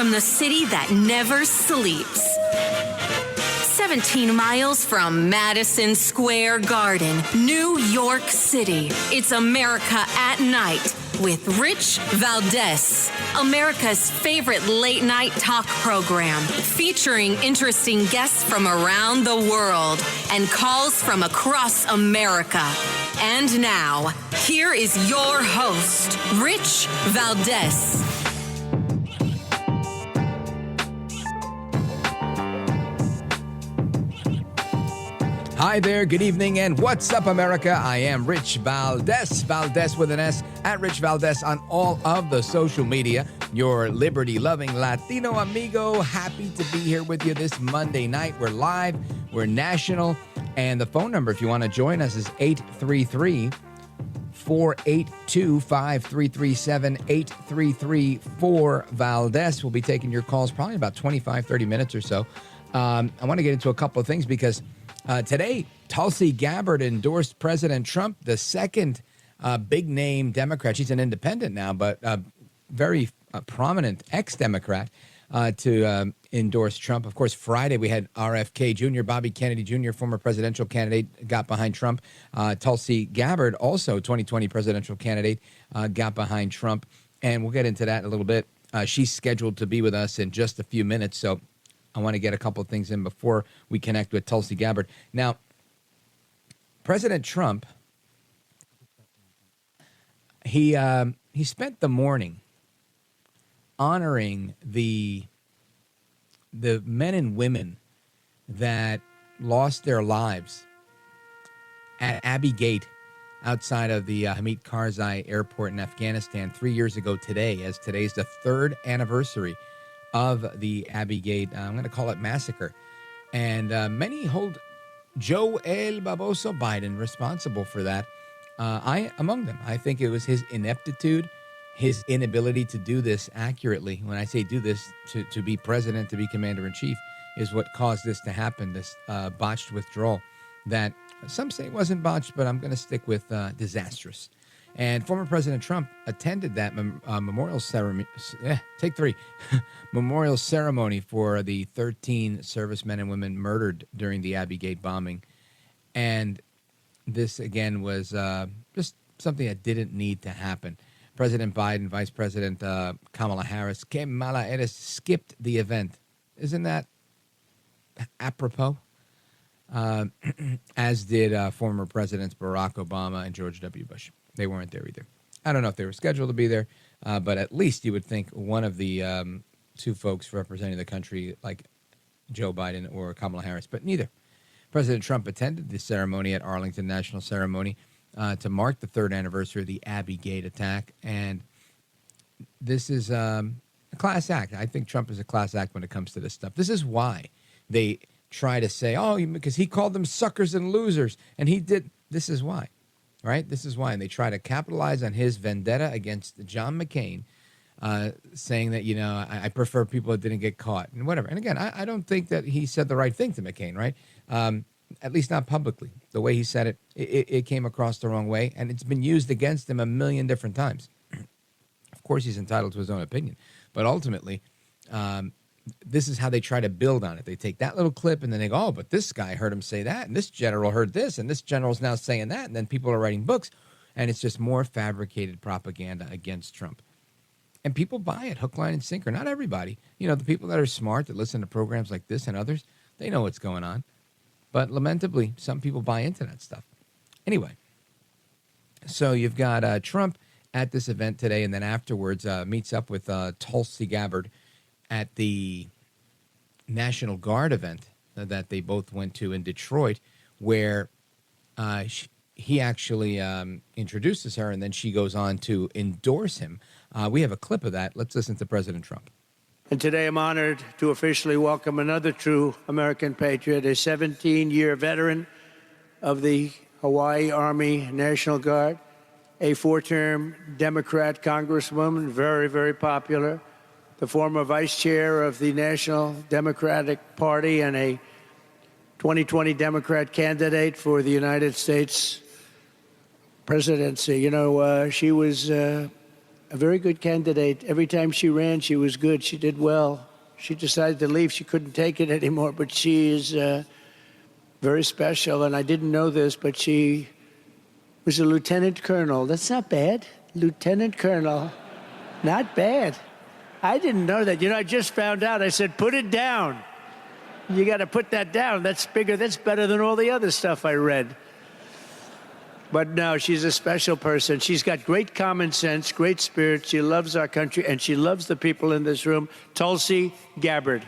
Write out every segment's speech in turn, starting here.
from the city that never sleeps. 17 miles from Madison Square Garden, New York City. It's America at Night with Rich Valdez, America's favorite late-night talk program, featuring interesting guests from around the world and calls from across America. And now, here is your host, Rich Valdez. Hi there, good evening, and what's up, America? I am Rich Valdez, Valdez with an S, at Rich Valdez on all of the social media. Your liberty-loving Latino amigo, happy to be here with you this Monday night. We're live, we're national, and the phone number, if you want to join us, is 833-482-5337, 833-4-Valdez. We'll be taking your calls probably about 25, 30 minutes or so. I want to get into a couple of things because today, Tulsi Gabbard endorsed President Trump, the second big-name Democrat. She's an independent now, but very prominent ex-Democrat to endorse Trump. Of course, Friday we had RFK Jr., Bobby Kennedy Jr., former presidential candidate, got behind Trump. Tulsi Gabbard, also 2020 presidential candidate, got behind Trump. And we'll get into that in a little bit. She's scheduled to be with us in just a few minutes, so I want to get a couple of things in before we connect with Tulsi Gabbard. Now, President Trump, he spent the morning honoring the men and women that lost their lives at Abbey Gate outside of the Hamid Karzai airport in Afghanistan 3 years ago today, as today's the third anniversary of the Abbey Gate, I'm going to call it massacre. And many hold Joe El Baboso Biden responsible for that. I among them. I think it was his ineptitude, his inability to do this accurately. When I say do this, to be president, to be commander-in-chief, is what caused this to happen, this botched withdrawal that some say wasn't botched, but I'm going to stick with disastrous. And former President Trump attended that memorial ceremony. Memorial ceremony for the 13 servicemen and women murdered during the Abbey Gate bombing. And this, again, was just something that didn't need to happen. President Biden, Vice President Kamala Harris, skipped the event. Isn't that apropos? As did former Presidents Barack Obama and George W. Bush. They weren't there either. I don't know if they were scheduled to be there, but at least you would think one of the two folks representing the country, like Joe Biden or Kamala Harris, but neither. President Trump attended the ceremony at Arlington National Ceremony to mark the third anniversary of the Abbey Gate attack, and this is a class act. I think Trump is a class act when it comes to this stuff. This is why they try to say, because he called them suckers and losers, and he did. This is why. Right? This is why. And they try to capitalize on his vendetta against John McCain, saying that, I prefer people that didn't get caught and whatever. And again, I don't think that he said the right thing to McCain, right? At least not publicly. The way he said it came across the wrong way, and it's been used against him a million different times. Of course, he's entitled to his own opinion. But ultimately, this is how they try to build on it. They take that little clip and then they go, but this guy heard him say that, and this general heard this, and this general's now saying that, and then people are writing books, and it's just more fabricated propaganda against Trump. And people buy it, hook, line, and sinker. Not everybody. The people that are smart, that listen to programs like this and others, they know what's going on. But lamentably, some people buy into that stuff. Anyway, so you've got Trump at this event today, and then afterwards meets up with Tulsi Gabbard at the National Guard event that they both went to in Detroit, where he actually introduces her, and then she goes on to endorse him. We have a clip of that. Let's listen to President Trump. And today I'm honored to officially welcome another true American patriot, a 17-year veteran of the Hawaii Army National Guard, a 4-term Democrat Congresswoman, very, very popular, the former vice chair of the National Democratic Party and a 2020 Democrat candidate for the United States presidency. She was a very good candidate. Every time she ran, she was good. She did well. She decided to leave. She couldn't take it anymore, but she is very special. And I didn't know this, but she was a lieutenant colonel. That's not bad. Lieutenant colonel. Not bad. I didn't know that. You know, I just found out. I said, put it down. You got to put that down. That's bigger. That's better than all the other stuff I read. But no, she's a special person. She's got great common sense, great spirit. She loves our country, and she loves the people in this room. Tulsi Gabbard.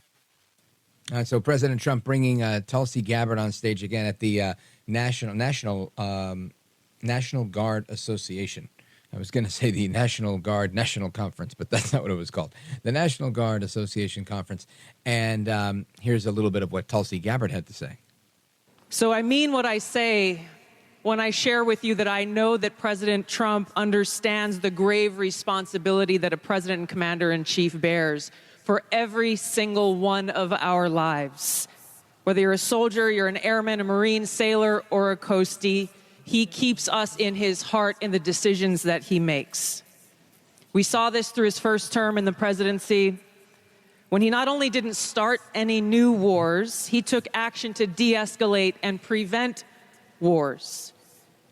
So President Trump bringing Tulsi Gabbard on stage again at the National Guard Association. I was going to say the National Guard National Conference, but that's not what it was called. The National Guard Association Conference. And here's a little bit of what Tulsi Gabbard had to say. So I mean what I say when I share with you that I know that President Trump understands the grave responsibility that a president and commander-in-chief bears for every single one of our lives. Whether you're a soldier, you're an airman, a Marine, sailor, or a coastie, he keeps us in his heart in the decisions that he makes. We saw this through his first term in the presidency, when he not only didn't start any new wars, he took action to de-escalate and prevent wars.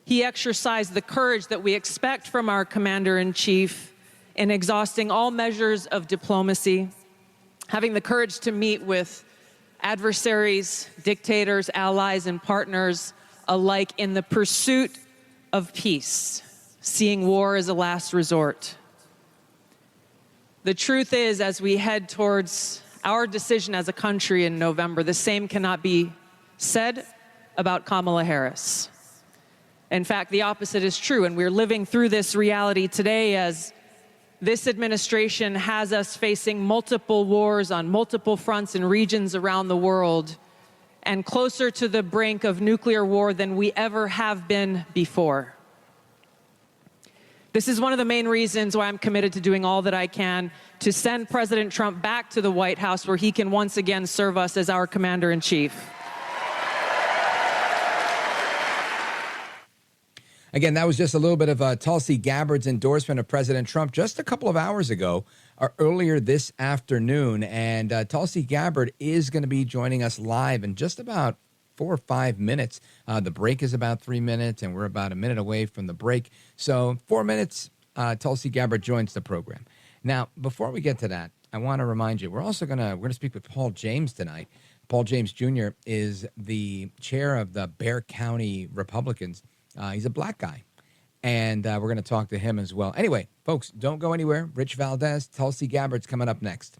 He exercised the courage that we expect from our commander-in-chief in exhausting all measures of diplomacy, having the courage to meet with adversaries, dictators, allies, and partners alike in the pursuit of peace, seeing war as a last resort. The truth is, as we head towards our decision as a country in November, the same cannot be said about Kamala Harris. In fact, the opposite is true, and we're living through this reality today as this administration has us facing multiple wars on multiple fronts and regions around the world, and closer to the brink of nuclear war than we ever have been before. This is one of the main reasons why I'm committed to doing all that I can to send President Trump back to the White House, where he can once again serve us as our commander-in-chief. Again, that was just a little bit of Tulsi Gabbard's endorsement of President Trump just a couple of hours ago, or earlier this afternoon. And Tulsi Gabbard is going to be joining us live in just about 4 or 5 minutes. The break is about 3 minutes, and we're about a minute away from the break. So 4 minutes, Tulsi Gabbard joins the program. Now, before we get to that, I want to remind you, we're going to speak with Paul James tonight. Paul James Jr. is the chair of the Bexar County Republicans. He's a black guy, and we're going to talk to him as well. Anyway, folks, don't go anywhere. Rich Valdez, Tulsi Gabbard's coming up next.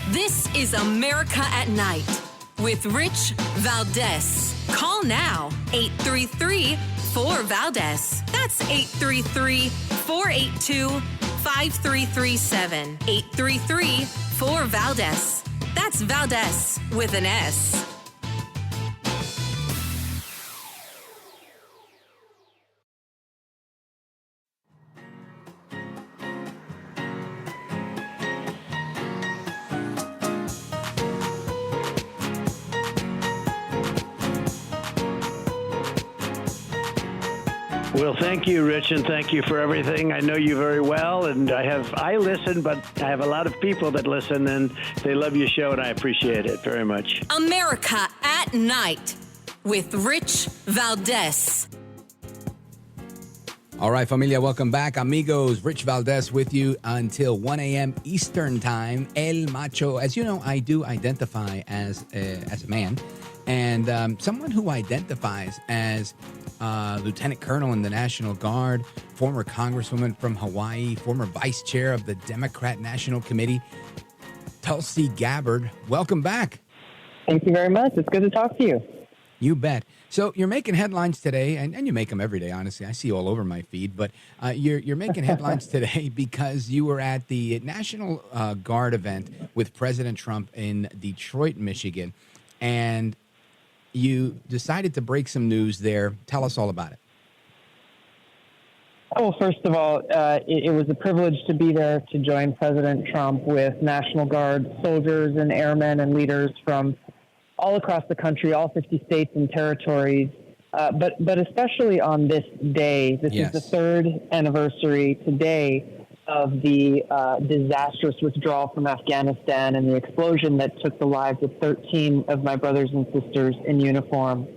This is America at Night with Rich Valdez. Call now, 833-4VALDEZ. That's 833-482-5337. 833-4VALDEZ. That's Valdez with an S. Well, thank you, Rich, and thank you for everything. I know you very well, and I listen, but I have a lot of people that listen, and they love your show, and I appreciate it very much. America at Night with Rich Valdez. All right, familia, welcome back. Amigos, Rich Valdez with you until 1 a.m. Eastern Time. El Macho. As you know, I do identify as a man, and someone who identifies as Lieutenant Colonel in the National Guard, former Congresswoman from Hawaii, former Vice Chair of the Democrat National Committee, Tulsi Gabbard. Welcome back. Thank you very much. It's good to talk to you. You bet. So you're making headlines today, and you make them every day, honestly. I see you all over my feed, but you're making headlines today because you were at the National Guard event with President Trump in Detroit, Michigan, and you decided to break some news there. Tell us all about it. Well, first of all, it was a privilege to be there to join President Trump with National Guard soldiers and airmen and leaders from all across the country, all 50 states and territories, but especially on this day. This Yes. is the third anniversary today of the disastrous withdrawal from Afghanistan and the explosion that took the lives of 13 of my brothers and sisters in uniform.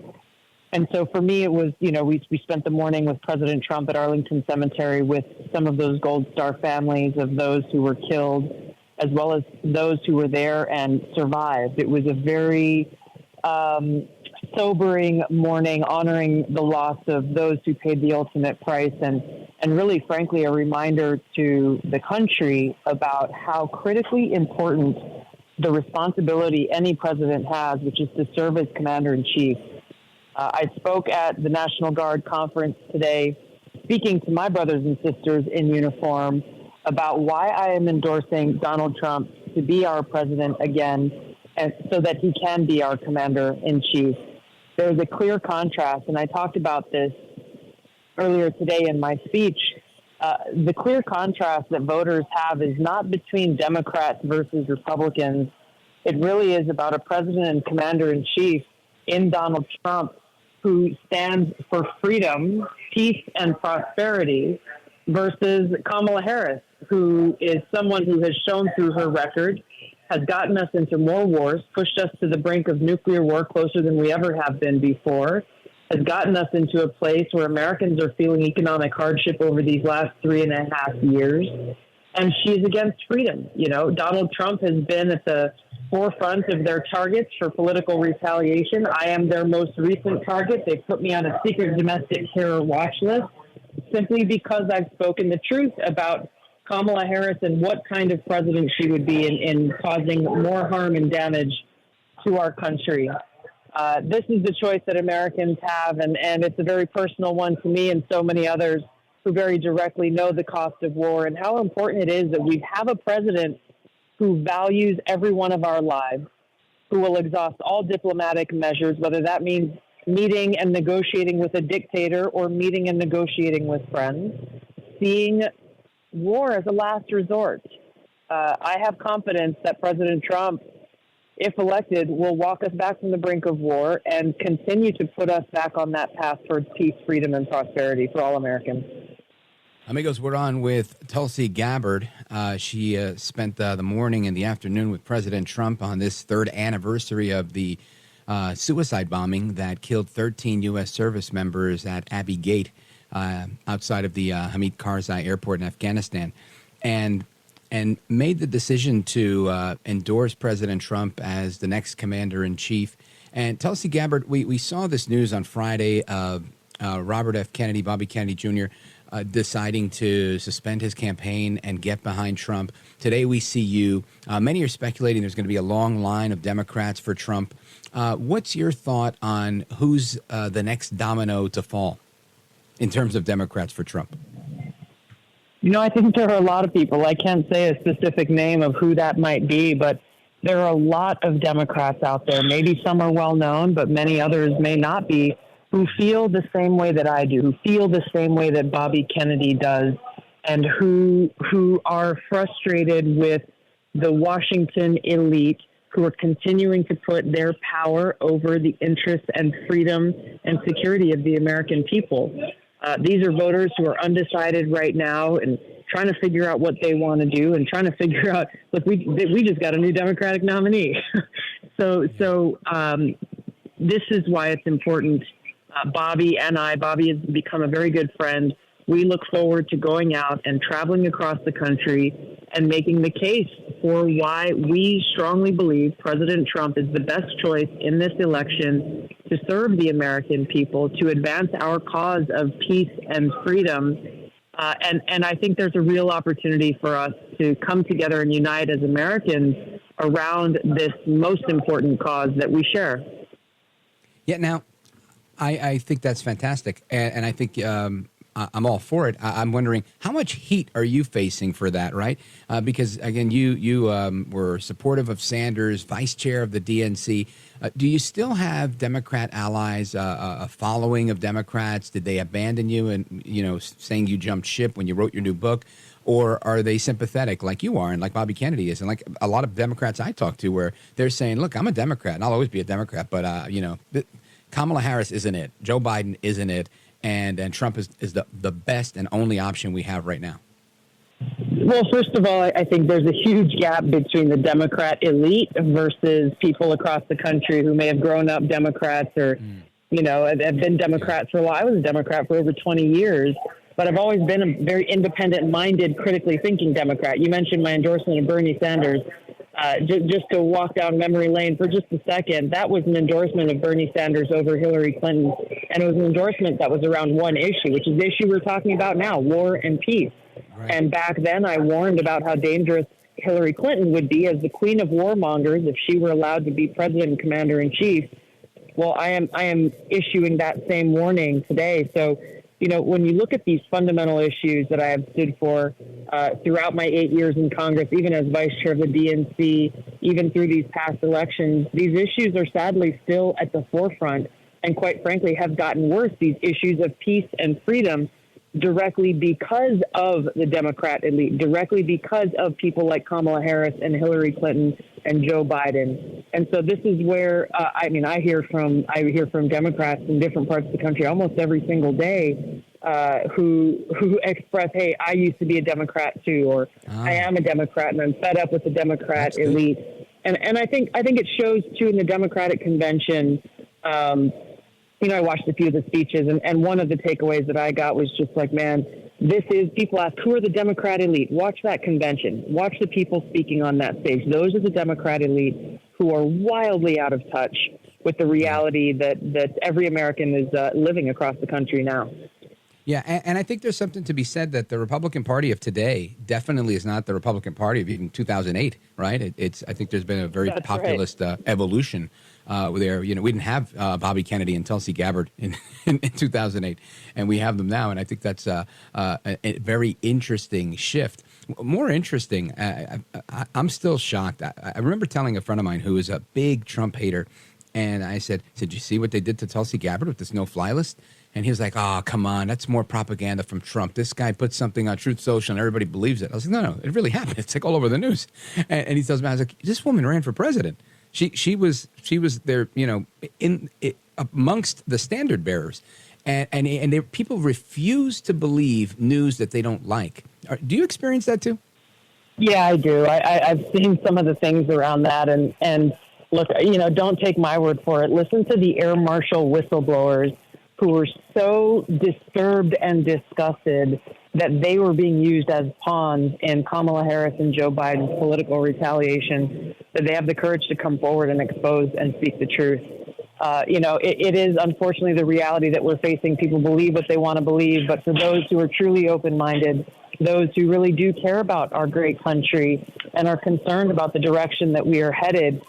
And so for me, it was, we spent the morning with President Trump at Arlington Cemetery with some of those Gold Star families of those who were killed, as well as those who were there and survived. It was a very sobering morning, honoring the loss of those who paid the ultimate price, and really, frankly, a reminder to the country about how critically important the responsibility any president has, which is to serve as commander-in-chief. I spoke at the National Guard conference today, speaking to my brothers and sisters in uniform about why I am endorsing Donald Trump to be our president again, and so that he can be our commander-in-chief. There's a clear contrast, and I talked about this earlier today in my speech. The clear contrast that voters have is not between Democrats versus Republicans. It really is about a president and commander-in-chief in Donald Trump who stands for freedom, peace, and prosperity, versus Kamala Harris, who is someone who has shown through her record, has gotten us into more wars, pushed us to the brink of nuclear war closer than we ever have been before, has gotten us into a place where Americans are feeling economic hardship over these last 3.5 years. And she's against freedom. Donald Trump has been at the forefront of their targets for political retaliation. I am their most recent target. They put me on a secret domestic terror watch list simply because I've spoken the truth about Kamala Harris and what kind of president she would be in causing more harm and damage to our country. This is the choice that Americans have, and it's a very personal one to me and so many others who very directly know the cost of war and how important it is that we have a president who values every one of our lives, who will exhaust all diplomatic measures, whether that means meeting and negotiating with a dictator or meeting and negotiating with friends, seeing war as a last resort. I have confidence that President Trump, if elected, will walk us back from the brink of war and continue to put us back on that path towards peace, freedom, and prosperity for all Americans. Amigos, we're on with Tulsi Gabbard. She spent the morning and the afternoon with President Trump on this third anniversary of the suicide bombing that killed 13 U.S. service members at Abbey Gate outside of the Hamid Karzai airport in Afghanistan, and made the decision to endorse President Trump as the next commander-in-chief. And Tulsi Gabbard, we saw this news on Friday of Robert F. Kennedy, Bobby Kennedy Jr., deciding to suspend his campaign and get behind Trump. Today we see you. Many are speculating there's going to be a long line of Democrats for Trump. What's your thought on who's the next domino to fall in terms of Democrats for Trump? I think there are a lot of people. I can't say a specific name of who that might be, but there are a lot of Democrats out there. Maybe some are well known, but many others may not be, who feel the same way that I do, who feel the same way that Bobby Kennedy does, and who are frustrated with the Washington elite who are continuing to put their power over the interests and freedom and security of the American people. These are voters who are undecided right now and trying to figure out what they want to do and trying to figure out, look, we just got a new Democratic nominee. So this is why it's important. Bobby has become a very good friend. We look forward to going out and traveling across the country and making the case for why we strongly believe President Trump is the best choice in this election to serve the American people, to advance our cause of peace and freedom. And I think there's a real opportunity for us to come together and unite as Americans around this most important cause that we share. Yeah, now, I think that's fantastic. And I think I'm all for it. I'm wondering, how much heat are you facing for that, right? Because, again, you were supportive of Sanders, vice chair of the DNC. Do you still have Democrat allies, a following of Democrats? Did they abandon you and, saying you jumped ship when you wrote your new book? Or are they sympathetic like you are and like Bobby Kennedy is? And like a lot of Democrats I talk to where they're saying, look, I'm a Democrat and I'll always be a Democrat, but, Kamala Harris isn't it. Joe Biden isn't it. And Trump is the best and only option we have right now. Well, first of all, I think there's a huge gap between the Democrat elite versus people across the country who may have grown up Democrats or, have been Democrats for a while. I was a Democrat for over 20 years, but I've always been a very independent-minded, critically thinking Democrat. You mentioned my endorsement of Bernie Sanders. Just to walk down memory lane for just a second, that was an endorsement of Bernie Sanders over Hillary Clinton, and it was an endorsement that was around one issue, which is the issue we're talking about now, war and peace. Right. And back then I warned about how dangerous Hillary Clinton would be as the queen of warmongers if she were allowed to be president and commander-in-chief. Well, I am issuing that same warning today. So, when you look at these fundamental issues that I have stood for throughout my 8 years in Congress, even as vice chair of the DNC, even through these past elections, these issues are sadly still at the forefront and quite frankly have gotten worse, these issues of peace and freedom, directly because of the Democrat elite, directly because of people like Kamala Harris and Hillary Clinton and Joe Biden. And so this is where, I hear from Democrats in different parts of the country almost every single day who express, hey, I used to be a Democrat too, or I am a Democrat and I'm fed up with the Democrat elite. And I think it shows too in the Democratic convention. I watched a few of the speeches, and one of the takeaways that I got was just like, man, people ask, who are the Democrat elite? Watch that convention. Watch the people speaking on that stage. Those are the Democrat elite who are wildly out of touch with the reality that every American is living across the country now. Yeah, and I think there's something to be said that the Republican Party of today definitely is not the Republican Party of even 2008, right? I think there's been a very populist evolution there. We didn't have Bobby Kennedy and Tulsi Gabbard in 2008, and we have them now, and I think that's a very interesting shift. More interesting, I'm still shocked. I remember telling a friend of mine who is a big Trump hater, and I said, you see what they did to Tulsi Gabbard with this no-fly list? And he was like, oh, come on, that's more propaganda from Trump. This guy put something on Truth Social and everybody believes it. I was like, no, it really happened. It's like all over the news. And he tells me, I was like, this woman ran for president. She was there, amongst the standard bearers. And people refuse to believe news that they don't like. Do you experience that too? Yeah, I do. I've seen some of the things around that. And look, don't take my word for it. Listen to the Air Marshal whistleblowers who were so disturbed and disgusted that they were being used as pawns in Kamala Harris and Joe Biden's political retaliation, that they have the courage to come forward and expose and speak the truth. It is unfortunately the reality that we're facing. People believe what they want to believe, but for those who are truly open-minded, those who really do care about our great country and are concerned about the direction that we are headed,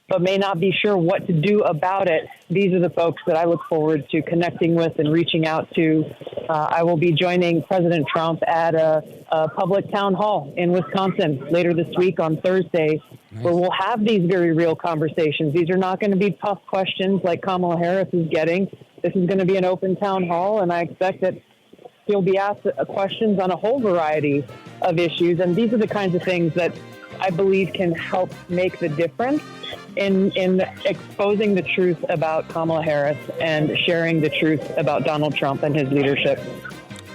but may not be sure what to do about it, these are the folks that I look forward to connecting with and reaching out to. I will be joining President Trump at a public town hall in Wisconsin later this week on Thursday, where we'll have these very real conversations. These are not going to be tough questions like Kamala Harris is getting. This is going to be an open town hall, and I expect that he'll be asked questions on a whole variety of issues. And these are the kinds of things that I believe can help make the difference in exposing the truth about Kamala Harris and sharing the truth about Donald Trump and his leadership.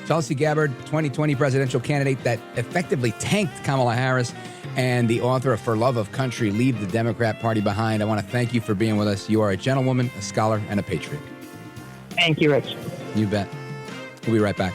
Tulsi Gabbard, 2020 presidential candidate that effectively tanked Kamala Harris, and the author of For Love of Country, Leave the Democrat Party Behind. I want to thank you for being with us. You are a gentlewoman, a scholar, and a patriot. Thank you, Rich. You bet. We'll be right back.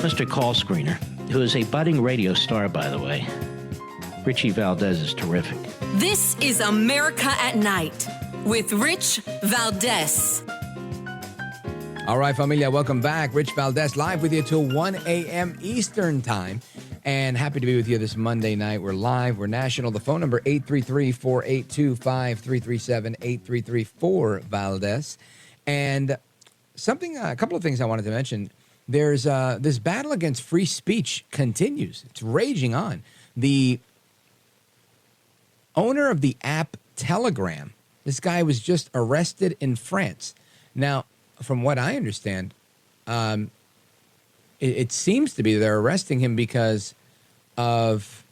Mr. Call Screener, who is a budding radio star, by the way. Richie Valdez is terrific. This is America at Night with Rich Valdez. All right, familia, welcome back. Rich Valdez live with you till 1 a.m. Eastern time. And happy to be with you this Monday night. We're live. We're national. The phone number, 833-482-5337, 833-4-Valdez. And a couple of things I wanted to mention. There's this battle against free speech continues. It's raging on. The owner of the app Telegram, this guy was just arrested in France. Now, from what I understand, it seems to be they're arresting him because of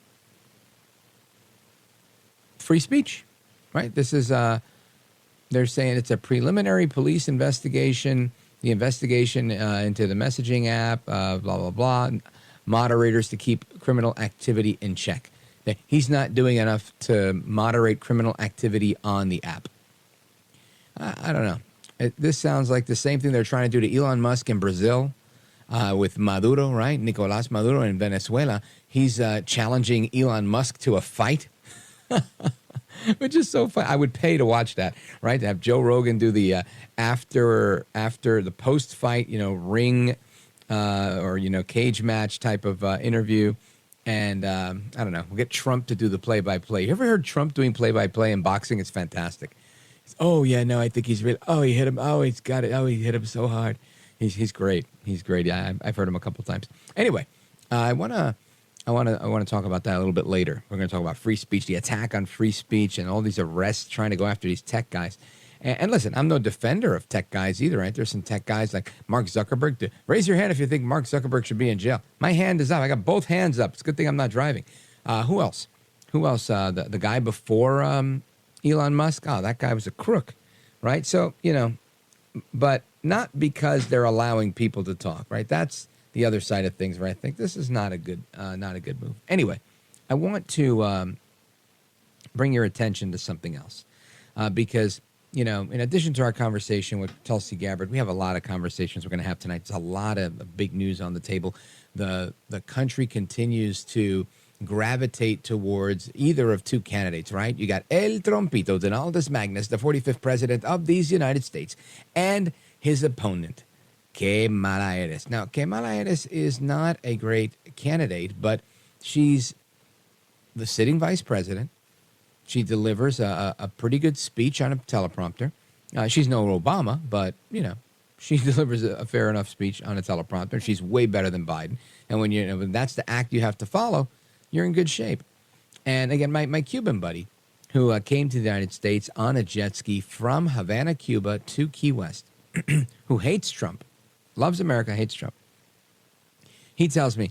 free speech, right? This is, they're saying it's a preliminary police investigation, the investigation into the messaging app, blah, blah, blah, moderators to keep criminal activity in check. He's not doing enough to moderate criminal activity on the app. I don't know. This sounds like the same thing they're trying to do to Elon Musk in Brazil with Maduro, right? Nicolás Maduro in Venezuela. He's challenging Elon Musk to a fight, which is so fun. I would pay to watch that, right? To have Joe Rogan do the after the post-fight, ring or, cage match type of interview. And I don't know, we'll get Trump to do the play-by-play. You ever heard Trump doing play-by-play in boxing? It's fantastic. Oh, yeah, no, I think he's really, he hit him. Oh, he's got it. Oh, he hit him so hard. He's great. He's great. Yeah, I've heard him a couple times. Anyway, I want to talk about that a little bit later. We're going to talk about free speech, the attack on free speech, and all these arrests trying to go after these tech guys. And listen, I'm no defender of tech guys either, right? There's some tech guys like Mark Zuckerberg. Raise your hand if you think Mark Zuckerberg should be in jail. My hand is up. I got both hands up. It's a good thing I'm not driving. Who else? The guy before Elon Musk? Oh, that guy was a crook, right? So, but not because they're allowing people to talk, right? That's the other side of things, right? I think this is not a good move. Anyway, I want to bring your attention to something else because, in addition to our conversation with Tulsi Gabbard, we have a lot of conversations we're going to have tonight. There's a lot of big news on the table. The country continues to gravitate towards either of two candidates, right? You got El Trompito, Donaldus Magnus, the 45th president of these United States, and his opponent, Kamala Harris. Now, Kamala Harris is not a great candidate, but she's the sitting vice president. She delivers a pretty good speech on a teleprompter. She's no Obama, but, she delivers a fair enough speech on a teleprompter. She's way better than Biden. And when that's the act you have to follow, you're in good shape. And again, my Cuban buddy, who came to the United States on a jet ski from Havana, Cuba to Key West, who hates Trump, loves America, hates Trump. He tells me,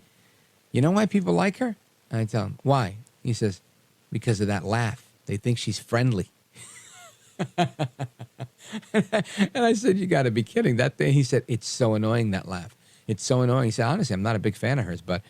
you know why people like her? And I tell him, why? He says, because of that laugh. They think she's friendly. And I said, you got to be kidding. That thing, he said, it's so annoying, that laugh. It's so annoying. He said, honestly, I'm not a big fan of hers, but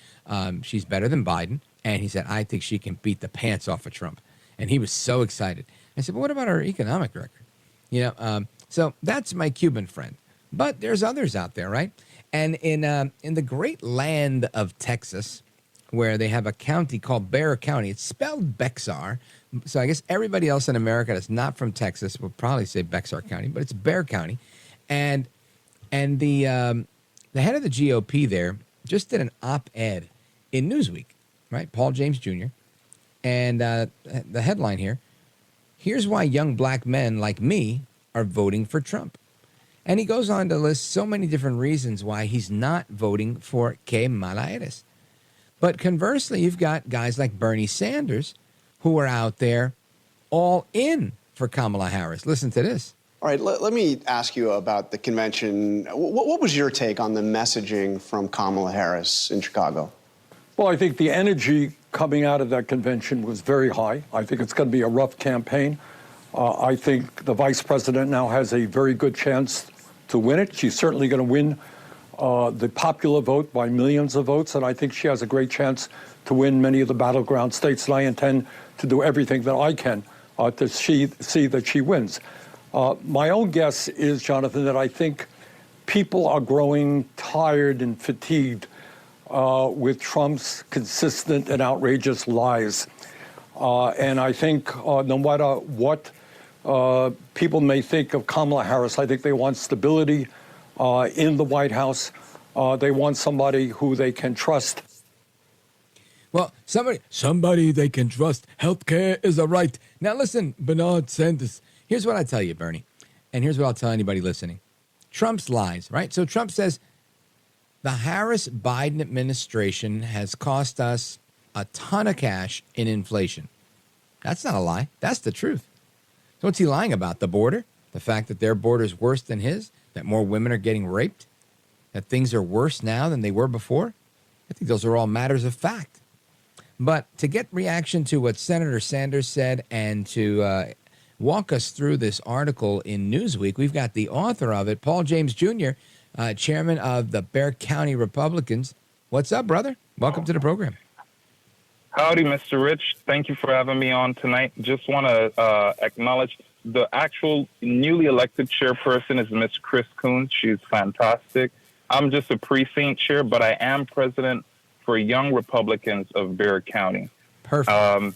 she's better than Biden. And he said, I think she can beat the pants off of Trump. And he was so excited. I said, but what about her economic record? So that's my Cuban friend. But there's others out there, right? And in the great land of Texas, where they have a county called Bexar County, it's spelled Bexar. So I guess everybody else in America that's not from Texas will probably say Bexar County, but it's Bexar County. And the head of the GOP there just did an op-ed in Newsweek, right? Paul James Jr. And the headline here, here's why young black men like me are voting for Trump. And he goes on to list so many different reasons why he's not voting for Kamala Harris. But conversely, you've got guys like Bernie Sanders who are out there all in for Kamala Harris. Listen to this. All right, let me ask you about the convention. What was your take on the messaging from Kamala Harris in Chicago? Well, I think the energy coming out of that convention was very high. I think it's going to be a rough campaign. I think the vice president now has a very good chance to win it. She's certainly going to win the popular vote by millions of votes, and I think she has a great chance to win many of the battleground states, and I intend to do everything that I can to see that she wins. My own guess is, Jonathan, that I think people are growing tired and fatigued with Trump's consistent and outrageous lies. And I think no matter what people may think of Kamala Harris, I think they want stability in the White House. They want somebody who they can trust. Well, somebody they can trust. Healthcare is a right. Now listen, Bernard Sanders. Here's what I tell you, Bernie, and here's what I'll tell anybody listening. Trump's lies, right? So Trump says the Harris-Biden administration has cost us a ton of cash in inflation. That's not a lie. That's the truth. So what's he lying about? The border? The fact that their border is worse than his? That more women are getting raped? That things are worse now than they were before? I think those are all matters of fact. But to get reaction to what Senator Sanders said and to walk us through this article in Newsweek, we've got the author of it, Paul James Jr., chairman of the Bexar County Republicans. What's up, brother? Welcome to the program. Howdy, Mr. Rich. Thank you for having me on tonight. Just want to acknowledge the actual newly elected chairperson is Miss Chris Coons. She's fantastic. I'm just a precinct chair, but I am president for Young Republicans of Bexar County. Perfect.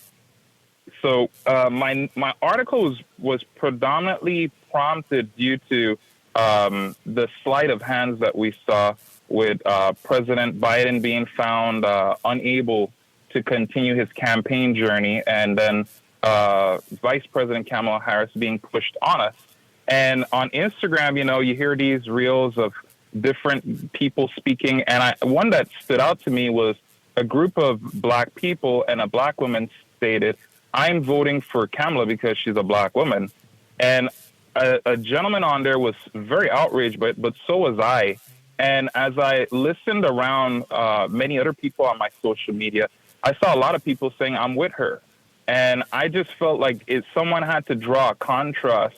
So my article was predominantly prompted due to the sleight of hands that we saw with President Biden being found unable to continue his campaign journey, and then Vice President Kamala Harris being pushed on us. And on Instagram, you hear these reels of different people speaking, and one that stood out to me was a group of black people, and a black woman stated, "I'm voting for Kamala because she's a black woman." And a gentleman on there was very outraged, but so was I. And as I listened around many other people on my social media, I saw a lot of people saying, "I'm with her." And I just felt like someone had to draw a contrast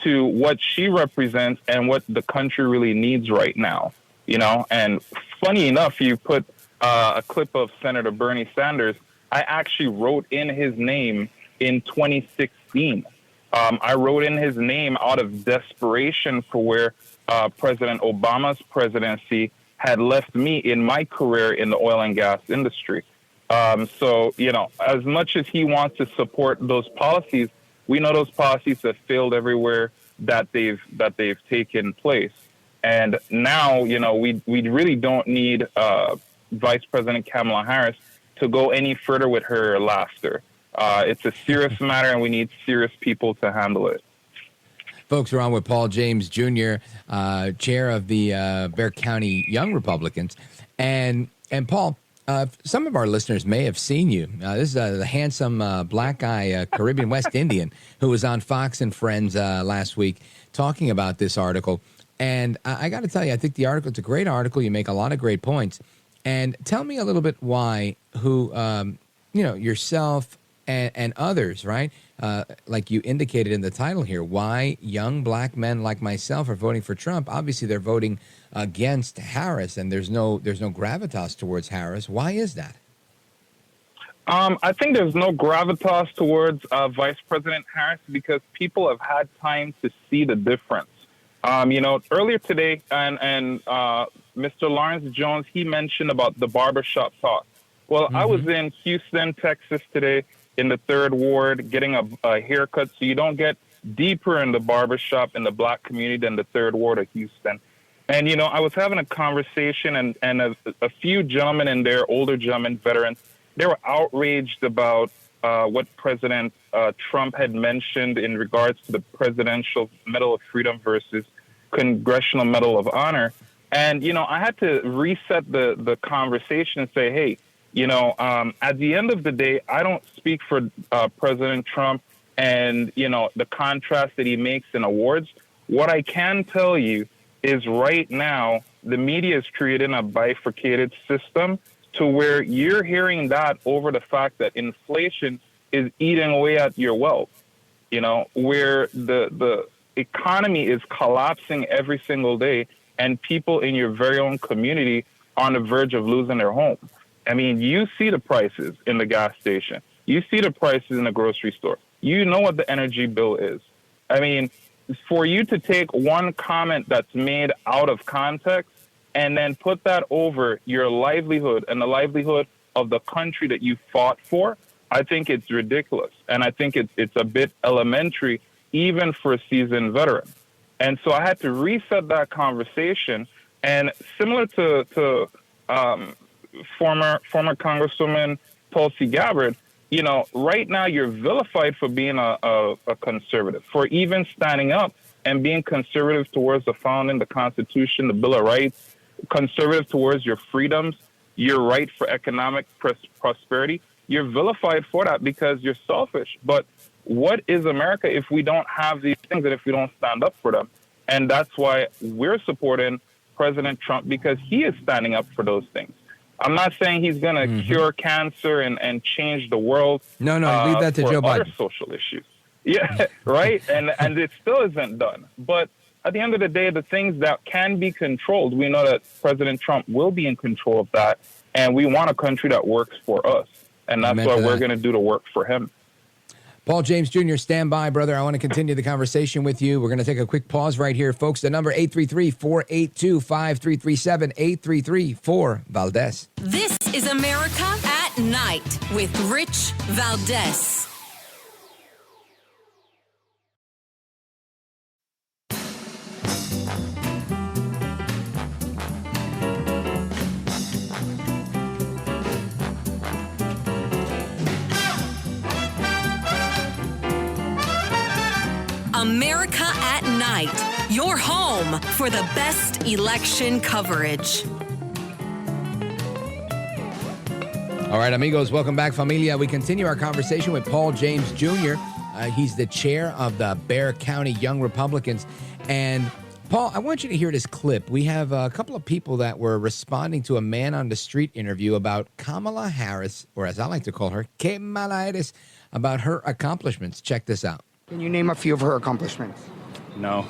to what she represents and what the country really needs right now, And funny enough, you put a clip of Senator Bernie Sanders. I actually wrote in his name in 2016. I wrote in his name out of desperation for where President Obama's presidency had left me in my career in the oil and gas industry. So, as much as he wants to support those policies, we know those policies have failed everywhere that they've taken place. And now, we really don't need Vice President Kamala Harris to go any further with her laughter. It's a serious matter, and we need serious people to handle it. Folks, we're on with Paul James Jr., chair of the Bexar County Young Republicans. And Paul, some of our listeners may have seen you. This is the handsome black guy, Caribbean West Indian, who was on Fox and Friends last week talking about this article. And I got to tell you, I think the article, it's a great article. You make a lot of great points. And tell me a little bit why, yourself and others, right? Like you indicated in the title here, why young black men like myself are voting for Trump. Obviously, they're voting against Harris, and there's no gravitas towards Harris. Why is that? I think there's no gravitas towards Vice President Harris because people have had time to see the difference. Earlier today, and Mr. Lawrence Jones, he mentioned about the barbershop talk. Well, I was in Houston, Texas today in the 3rd Ward getting a haircut, so you don't get deeper in the barbershop in the black community than the 3rd Ward of Houston. And, I was having a conversation, and a few gentlemen in there, older gentlemen, veterans, they were outraged about what President Trump had mentioned in regards to the Presidential Medal of Freedom versus Congressional Medal of Honor. And, I had to reset the conversation and say, hey, at the end of the day, I don't speak for President Trump and, the contrast that he makes in awards. What I can tell you is right now, the media is creating a bifurcated system to where you're hearing that over the fact that inflation is eating away at your wealth, where the economy is collapsing every single day and people in your very own community on the verge of losing their home. I mean, you see the prices in the gas station. You see the prices in the grocery store. You know what the energy bill is. I mean, for you to take one comment that's made out of context and then put that over your livelihood and the livelihood of the country that you fought for, I think it's ridiculous. And I think it's a bit elementary, even for a seasoned veteran. And so I had to reset that conversation. And similar to former Congresswoman Tulsi Gabbard, right now you're vilified for being a conservative, for even standing up and being conservative towards the founding, the Constitution, the Bill of Rights, conservative towards your freedoms, your right for economic prosperity, you're vilified for that because you're selfish. But what is America if we don't have these things and if we don't stand up for them? And that's why we're supporting President Trump, because he is standing up for those things. I'm not saying he's going to cure cancer and change the world. No, leave that to Joe Biden. Other social issues. Yeah, right? And it still isn't done. But at the end of the day, the things that can be controlled, we know that President Trump will be in control of that. And we want a country that works for us. And that's why we're going to do the work for him. Paul James Jr., stand by, brother. I want to continue the conversation with you. We're going to take a quick pause right here, folks. The number 833-482-5337, 833-4-VALDEZ. This is America at Night with Rich Valdez. America at Night, your home for the best election coverage. All right, amigos, welcome back, familia. We continue our conversation with Paul James Jr. He's the chair of the Bexar County Young Republicans. And Paul, I want you to hear this clip. We have a couple of people that were responding to a man on the street interview about Kamala Harris, or as I like to call her, Kamala Harris, about her accomplishments. Check this out. Can you name a few of her accomplishments? No,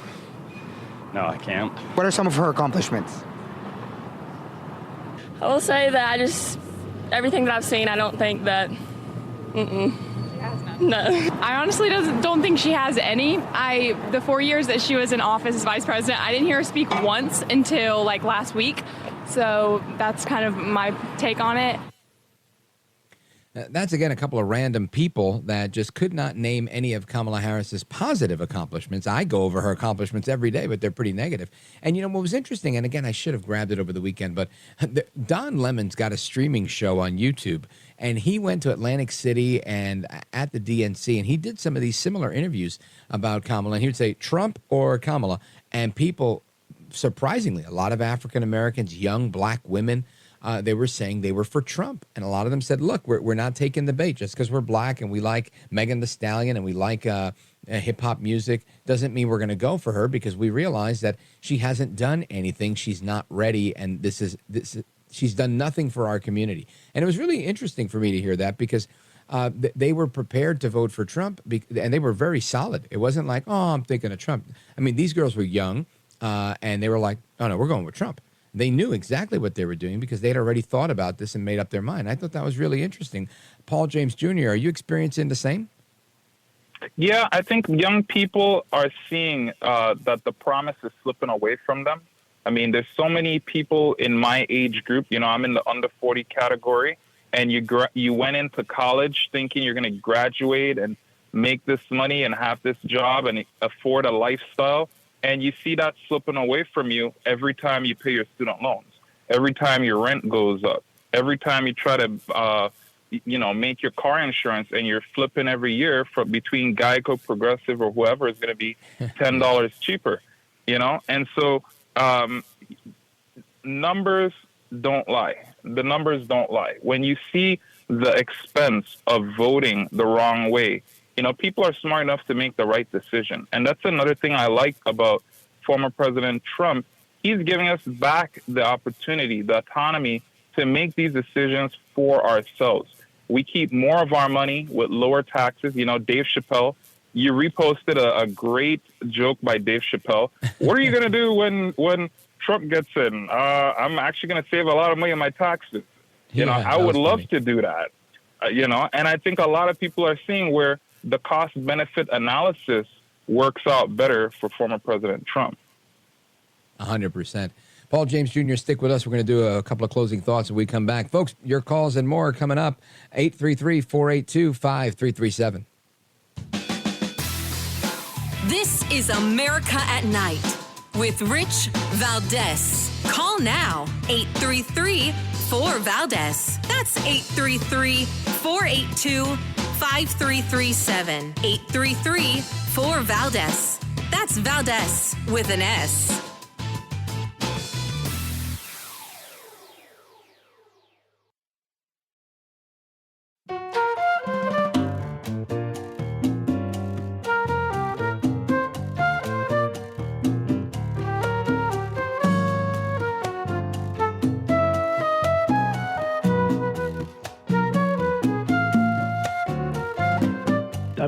I can't. What are some of her accomplishments? I will say that everything that I've seen, I don't think that, No. I honestly don't think she has any. The 4 years that she was in office as vice president, I didn't hear her speak once until like last week. So that's kind of my take on it. That's, again, a couple of random people that just could not name any of Kamala Harris's positive accomplishments. I go over her accomplishments every day, but they're pretty negative. And, you know, what was interesting, and again, I should have grabbed it over the weekend, but Don Lemon's got a streaming show on YouTube, and he went to Atlantic City and at the DNC, and he did some of these similar interviews about Kamala, and he would say, Trump or Kamala, and people, surprisingly, a lot of African Americans, young black women, they were saying they were for Trump. And a lot of them said, look, we're not taking the bait. Just because we're black and we like Megan Thee Stallion and we like hip-hop music doesn't mean we're going to go for her, because we realize that she hasn't done anything. She's not ready, and she's done nothing for our community. And it was really interesting for me to hear that, because they were prepared to vote for Trump, and they were very solid. It wasn't like, oh, I'm thinking of Trump. I mean, these girls were young, and they were like, oh, no, we're going with Trump. They knew exactly what they were doing because they'd already thought about this and made up their mind. I thought that was really interesting. Paul James Jr., are you experiencing the same? Yeah, I think young people are seeing that the promise is slipping away from them. I mean, there's so many people in my age group. You know, I'm in the under 40 category, and you went into college thinking you're going to graduate and make this money and have this job and afford a lifestyle. And you see that slipping away from you every time you pay your student loans, every time your rent goes up, every time you try to, make your car insurance, and you're flipping every year from between Geico, Progressive, or whoever is going to be $10 cheaper, you know? And so numbers don't lie. The numbers don't lie. When you see the expense of voting the wrong way, you know, people are smart enough to make the right decision. And that's another thing I like about former President Trump. He's giving us back the opportunity, the autonomy to make these decisions for ourselves. We keep more of our money with lower taxes. You know, Dave Chappelle, you reposted a great joke by Dave Chappelle. What are you going to do when Trump gets in? I'm actually going to save a lot of money on my taxes. You know, I would love to do that, and I think a lot of people are seeing where the cost-benefit analysis works out better for former President Trump. 100%. Paul James Jr., stick with us. We're going to do a couple of closing thoughts when we come back. Folks, your calls and more are coming up. 833-482-5337. This is America at Night with Rich Valdez. Call now, 833-4-VALDEZ. That's 833-482-5337. 833-4-VALDEZ. That's Valdez with an S.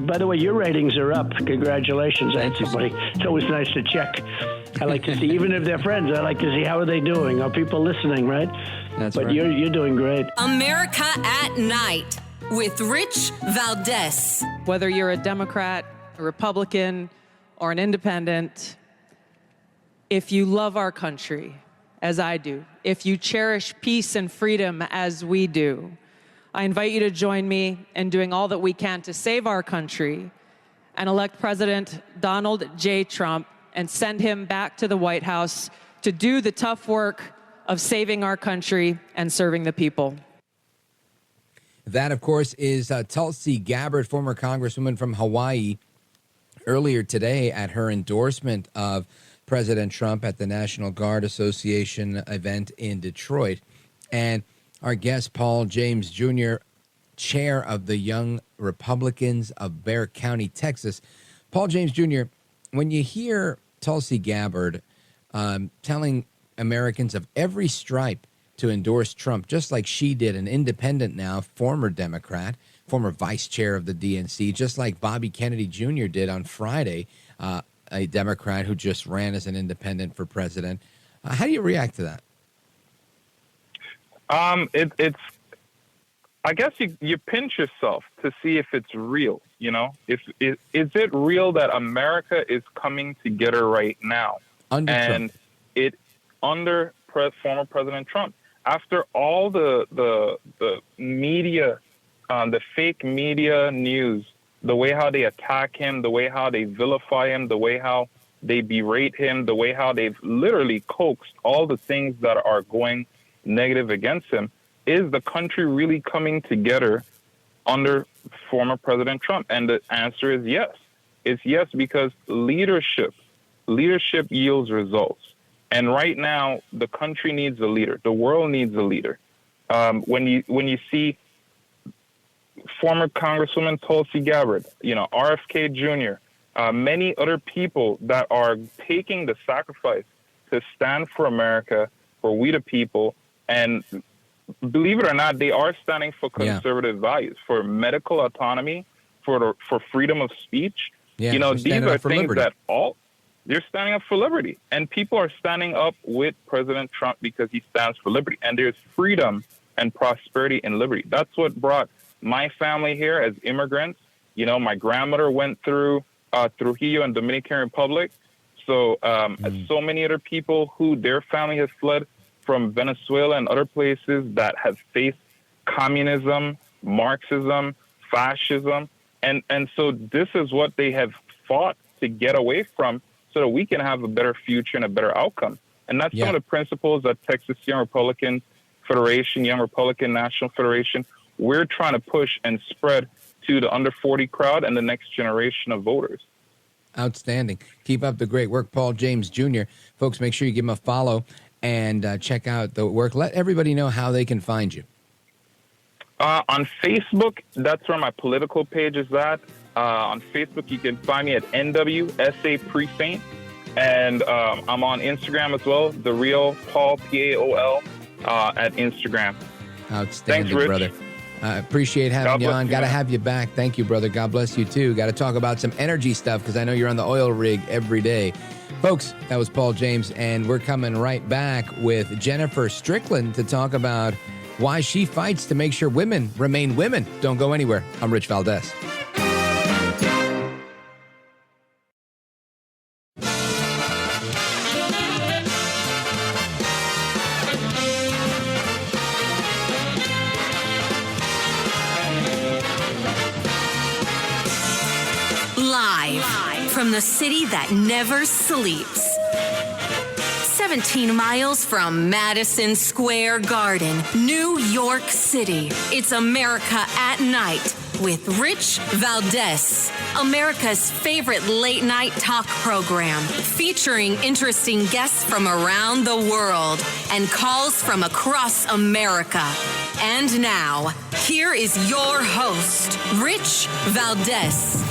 By the way, your ratings are up. Congratulations. I had somebody. It's always nice to check. I like to see, even if they're friends, I like to see how are they doing. Are people listening, right? That's but right. You're doing great. America at Night with Rich Valdez. Whether you're a Democrat, a Republican, or an independent, if you love our country, as I do, if you cherish peace and freedom as we do, I invite you to join me in doing all that we can to save our country and elect President Donald J. Trump and send him back to the White House to do the tough work of saving our country and serving the people. That, of course, is Tulsi Gabbard, former Congresswoman from Hawaii, earlier today at her endorsement of President Trump at the National Guard Association event in Detroit. And our guest, Paul James Jr., chair of the Young Republicans of Bexar County, Texas. Paul James Jr., when you hear Tulsi Gabbard telling Americans of every stripe to endorse Trump, just like she did, an independent now, former Democrat, former vice chair of the DNC, just like Bobby Kennedy Jr. did on Friday, a Democrat who just ran as an independent for president. How do you react to that? It's I guess you pinch yourself to see if it's real, you know? Is it real that America is coming together right now? Under former President Trump. After all the media, the fake media news, the way how they attack him, the way how they vilify him, the way how they berate him, the way how they've literally coaxed all the things that are going negative against him, is the country really coming together under former President Trump? And the answer is yes. It's yes, because leadership yields results. And right now, the country needs a leader. The world needs a leader. When you see former Congresswoman Tulsi Gabbard, RFK Jr., many other people that are taking the sacrifice to stand for America, for we the people, and believe it or not, they are standing for conservative values, for medical autonomy, for freedom of speech. Yeah, these are things liberty. that they're standing up for liberty. And people are standing up with President Trump because he stands for liberty. And there's freedom and prosperity and liberty. That's what brought my family here as immigrants. My grandmother went through Trujillo and Dominican Republic. So so many other people who their family has fled from Venezuela and other places that have faced communism, Marxism, fascism. And so this is what they have fought to get away from so that we can have a better future and a better outcome. And that's some of the principles that Texas Young Republican Federation, Young Republican National Federation, we're trying to push and spread to the under 40 crowd and the next generation of voters. Outstanding. Keep up the great work, Paul James Jr. Folks, make sure you give him a follow and check out the work. Let everybody know how they can find you. On Facebook, that's where my political page is at. On Facebook, you can find me at NWSA Precinct. And I'm on Instagram as well, The Real Paul, Paol, at Instagram. Outstanding, Thanks, Rich. brother. Appreciate having you on. Got to have you back. Thank you, brother. God bless you, too. Got to talk about some energy stuff because I know you're on the oil rig every day. Folks, that was Paul James, and we're coming right back with Jennifer Strickland to talk about why she fights to make sure women remain women. Don't go anywhere. I'm Rich Valdez. Live from the city that never sleeps. 17 miles from Madison Square Garden, New York City. It's America at Night with Rich Valdez, America's favorite late night talk program, featuring interesting guests from around the world and calls from across America. And now, here is your host, Rich Valdez.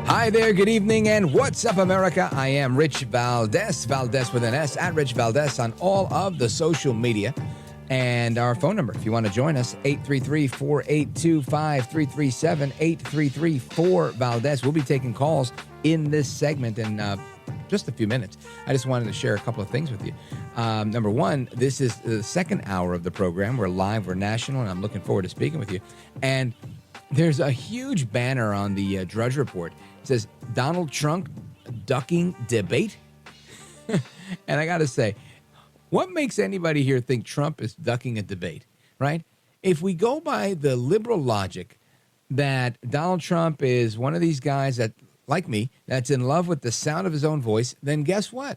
Hi there, good evening, and what's up, America? I am Rich Valdez, Valdez with an S, at Rich Valdez on all of the social media. And our phone number, if you want to join us, 833-482-5337, 833-4-VALDEZ. We'll be taking calls in this segment in just a few minutes. I just wanted to share a couple of things with you. Number one, this is the second hour of the program. We're live, we're national, and I'm looking forward to speaking with you. And there's a huge banner on the Drudge Report. It says, Donald Trump ducking debate. And I got to say, what makes anybody here think Trump is ducking a debate, right? If we go by the liberal logic that Donald Trump is one of these guys that, like me, that's in love with the sound of his own voice, then guess what?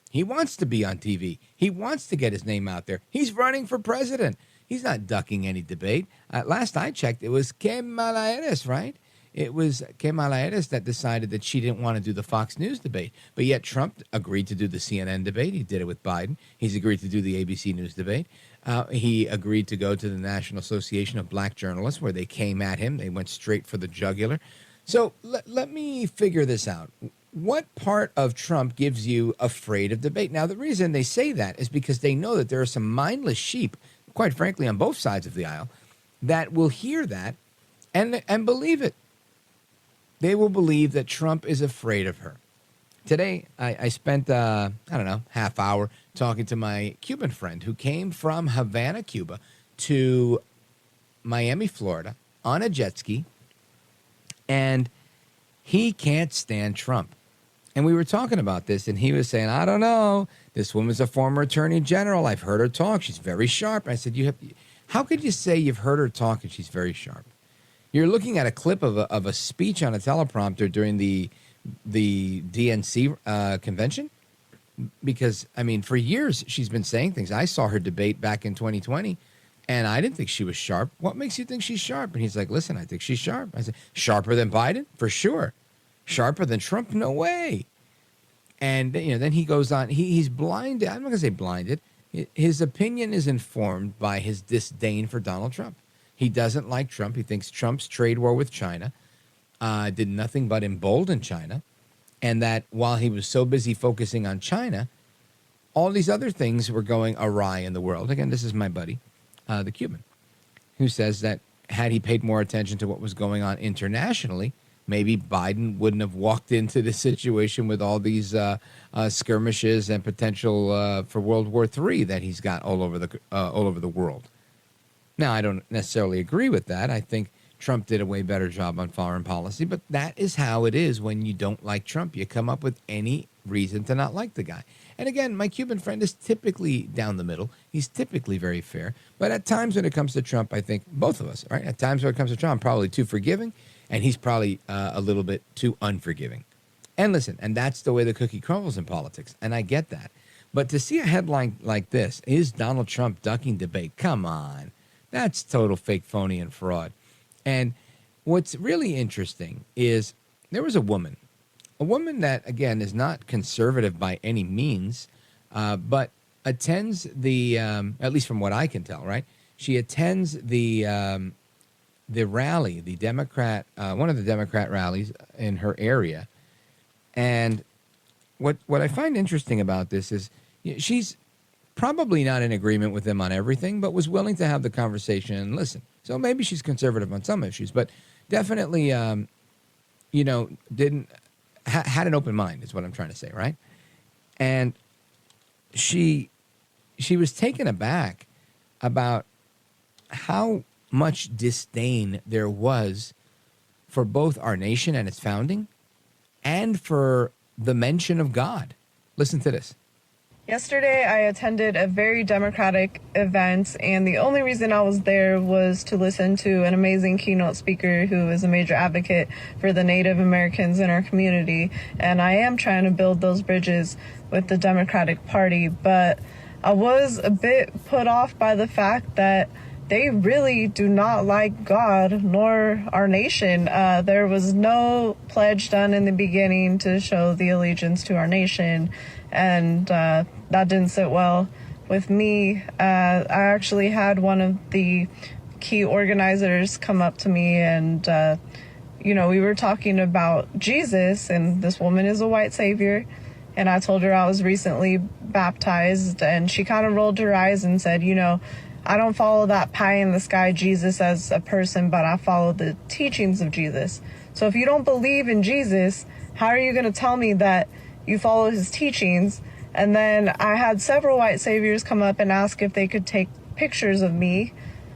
He wants to be on TV. He wants to get his name out there. He's running for president. He's not ducking any debate. Last I checked, it was Kamala Harris, right? It was Kamala Harris that decided that she didn't want to do the Fox News debate. But yet Trump agreed to do the CNN debate. He did it with Biden. He's agreed to do the ABC News debate. He agreed to go to the National Association of Black Journalists, where they came at him. They went straight for the jugular. So let me figure this out. What part of Trump gives you afraid of debate? Now, the reason they say that is because they know that there are some mindless sheep, quite frankly, on both sides of the aisle, that will hear that and believe it. They will believe that Trump is afraid of her. Today, I spent, half hour talking to my Cuban friend who came from Havana, Cuba, to Miami, Florida, on a jet ski, and he can't stand Trump. And we were talking about this, and he was saying, I don't know, this woman's a former attorney general. I've heard her talk. She's very sharp. I said, how could you say you've heard her talk and she's very sharp? You're looking at a clip of a speech on a teleprompter during the DNC convention? Because, I mean, for years she's been saying things. I saw her debate back in 2020, and I didn't think she was sharp. What makes you think she's sharp? And he's like, listen, I think she's sharp. I said, sharper than Biden? For sure. Sharper than Trump? No way. And, then he goes on. He's blinded. I'm not going to say blinded. His opinion is informed by his disdain for Donald Trump. He doesn't like Trump. He thinks Trump's trade war with China did nothing but embolden China, and that while he was so busy focusing on China, all these other things were going awry in the world. Again, this is my buddy, the Cuban, who says that had he paid more attention to what was going on internationally, maybe Biden wouldn't have walked into this situation with all these skirmishes and potential for World War III that he's got all over the world. Now, I don't necessarily agree with that. I think Trump did a way better job on foreign policy, but that is how it is when you don't like Trump. You come up with any reason to not like the guy. And again, my Cuban friend is typically down the middle. He's typically very fair. But at times when it comes to Trump, I think both of us, right? At times when it comes to Trump, I'm probably too forgiving, and he's probably a little bit too unforgiving. And listen, and that's the way the cookie crumbles in politics, and I get that. But to see a headline like this, is Donald Trump ducking debate? Come on. That's total fake, phony, and fraud. And what's really interesting is there was a woman that, again, is not conservative by any means, but attends the, at least from what I can tell, right? She attends the rally, the Democrat, one of the Democrat rallies in her area. And what I find interesting about this is she's probably not in agreement with them on everything, but was willing to have the conversation and listen. So maybe she's conservative on some issues, but definitely, had an open mind is what I'm trying to say, right? And she was taken aback about how much disdain there was for both our nation and its founding and for the mention of God. Listen to this. Yesterday, I attended a very democratic event, and the only reason I was there was to listen to an amazing keynote speaker who is a major advocate for the Native Americans in our community. And I am trying to build those bridges with the Democratic Party, but I was a bit put off by the fact that they really do not like God nor our nation. There was no pledge done in the beginning to show the allegiance to our nation, and that didn't sit well with me. I actually had one of the key organizers come up to me and, we were talking about Jesus, and this woman is a white savior. And I told her I was recently baptized, and she kind of rolled her eyes and said, I don't follow that pie in the sky Jesus as a person, but I follow the teachings of Jesus. So if you don't believe in Jesus, how are you going to tell me that you follow his teachings? And then I had several white saviors come up and ask if they could take pictures of me,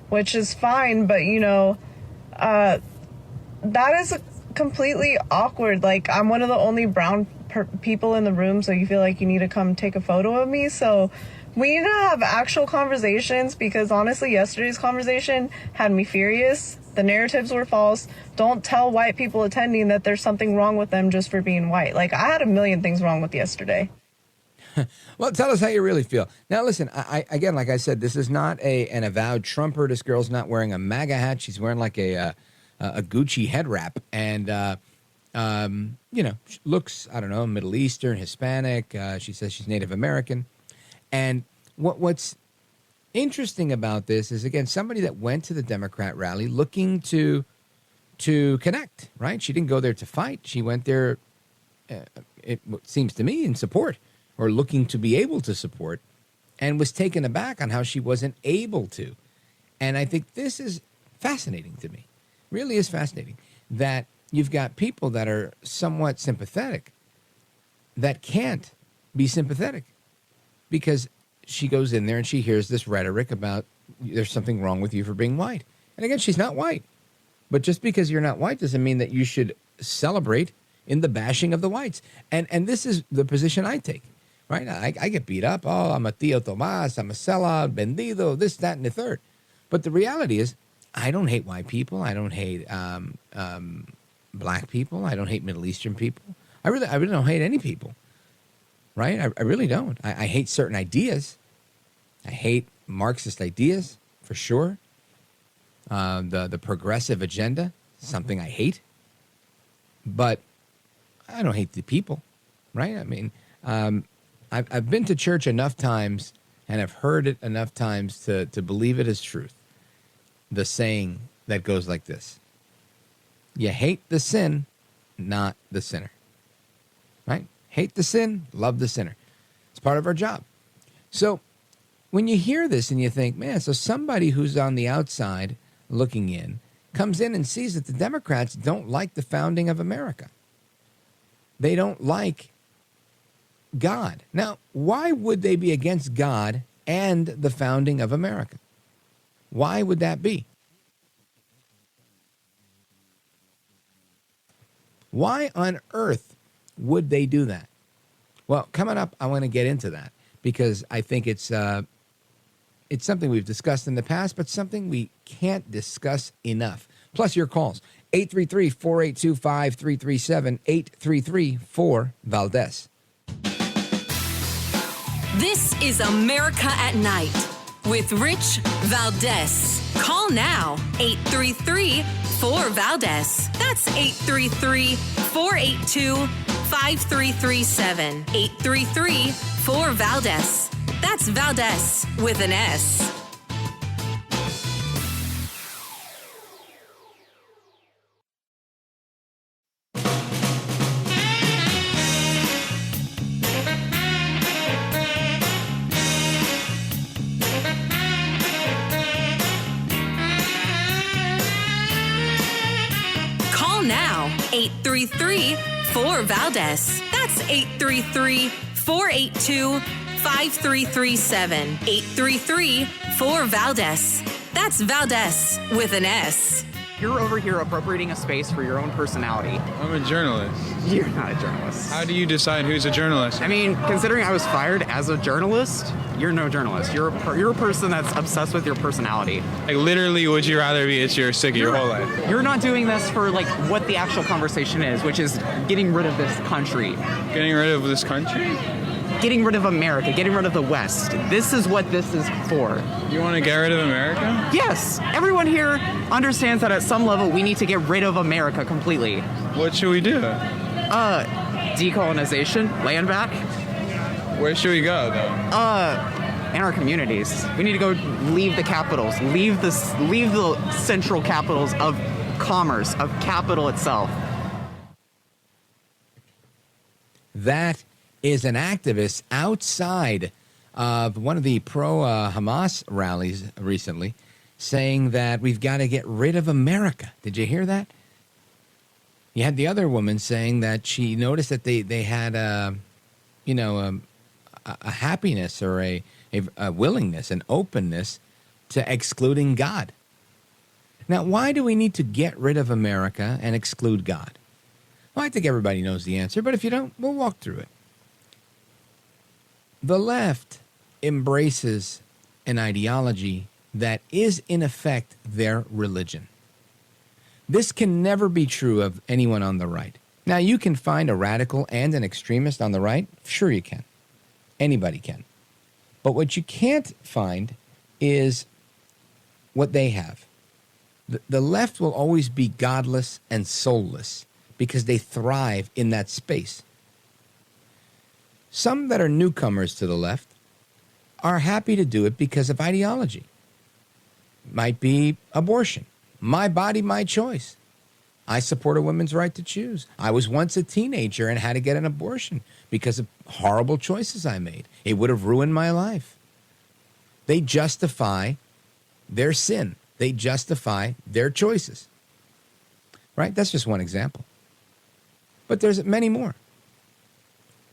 which is fine, but that is completely awkward. Like, I'm one of the only brown people in the room, so you feel like you need to come take a photo of me. So we need to have actual conversations, because honestly, yesterday's conversation had me furious. The narratives were false. Don't tell white people attending that there's something wrong with them just for being white. Like, I had a million things wrong with yesterday. Well, tell us how you really feel. Now, listen, I again, like I said, this is not an avowed Trumper. This girl's not wearing a MAGA hat. She's wearing like a Gucci head wrap. And, looks, I don't know, Middle Eastern, Hispanic. She says she's Native American. And what's interesting about this is, again, somebody that went to the Democrat rally looking to connect, right? She didn't go there to fight. She went there, it seems to me, in support, or looking to be able to support, and was taken aback on how she wasn't able to. And I think this is fascinating to me. Really is fascinating that you've got people that are somewhat sympathetic that can't be sympathetic, because she goes in there and she hears this rhetoric about there's something wrong with you for being white. And again, she's not white. But just because you're not white doesn't mean that you should celebrate in the bashing of the whites. And this is the position I take, right? I get beat up. Oh, I'm a Tío Tomás. I'm a sellout, vendido, this, that, and the third. But the reality is, I don't hate white people. I don't hate black people. I don't hate Middle Eastern people. I really don't hate any people. Right? I really don't. I hate certain ideas. I hate Marxist ideas, for sure. The progressive agenda, something I hate. But I don't hate the people, right? I mean, I've been to church enough times and I've heard it enough times to believe it as truth. The saying that goes like this: you hate the sin, not the sinner. Right? Hate the sin, love the sinner. It's part of our job. So when you hear this and you think, man, so somebody who's on the outside looking in comes in and sees that the Democrats don't like the founding of America. They don't like God. Now, why would they be against God and the founding of America? Why would that be? Why on earth would they do that? Well, coming up, I want to get into that, because I think it's something we've discussed in the past, but something we can't discuss enough. Plus your calls, 833-482-5337, 833-4-VALDEZ. This is America at Night with Rich Valdez. Call now, 833-4-VALDEZ. That's 833-482-5337. 833-4-VALDEZ. That's Valdez with an S. Call now, 833-4-VALDEZ. That's 833-482-5337. 833-4-VALDEZ. That's Valdez with an S. You're over here appropriating a space for your own personality. I'm a journalist. You're not a journalist. How do you decide who's a journalist? I mean, considering I was fired as a journalist, you're no journalist. You're a person that's obsessed with your personality. Like, literally, would you rather be at your sick your whole life? You're not doing this for, like, what the actual conversation is, which is getting rid of this country. Getting rid of this country? getting rid of America, getting rid of the West. This is what this is for. You want to get rid of America? Yes. Everyone here understands that at some level we need to get rid of America completely. What should we do? Decolonization, land back. Where should we go, though? In our communities. We need to go leave the capitals, leave the central capitals of commerce, of capital itself. That is an activist outside of one of the pro-Hamas rallies recently saying that we've got to get rid of America. Did you hear that? You had the other woman saying that she noticed that they had a happiness or a willingness, an openness to excluding God. Now, why do we need to get rid of America and exclude God? Well, I think everybody knows the answer, but if you don't, we'll walk through it. The left embraces an ideology that is, in effect, their religion. This can never be true of anyone on the right. Now, you can find a radical and an extremist on the right. Sure you can. Anybody can. But what you can't find is what they have. The left will always be godless and soulless because they thrive in that space. Some that are newcomers to the left are happy to do it because of ideology. Might be abortion. My body, my choice. I support a woman's right to choose. I was once a teenager and had to get an abortion because of horrible choices I made. It would have ruined my life. They justify their sin. They justify their choices. Right? That's just one example. But there's many more.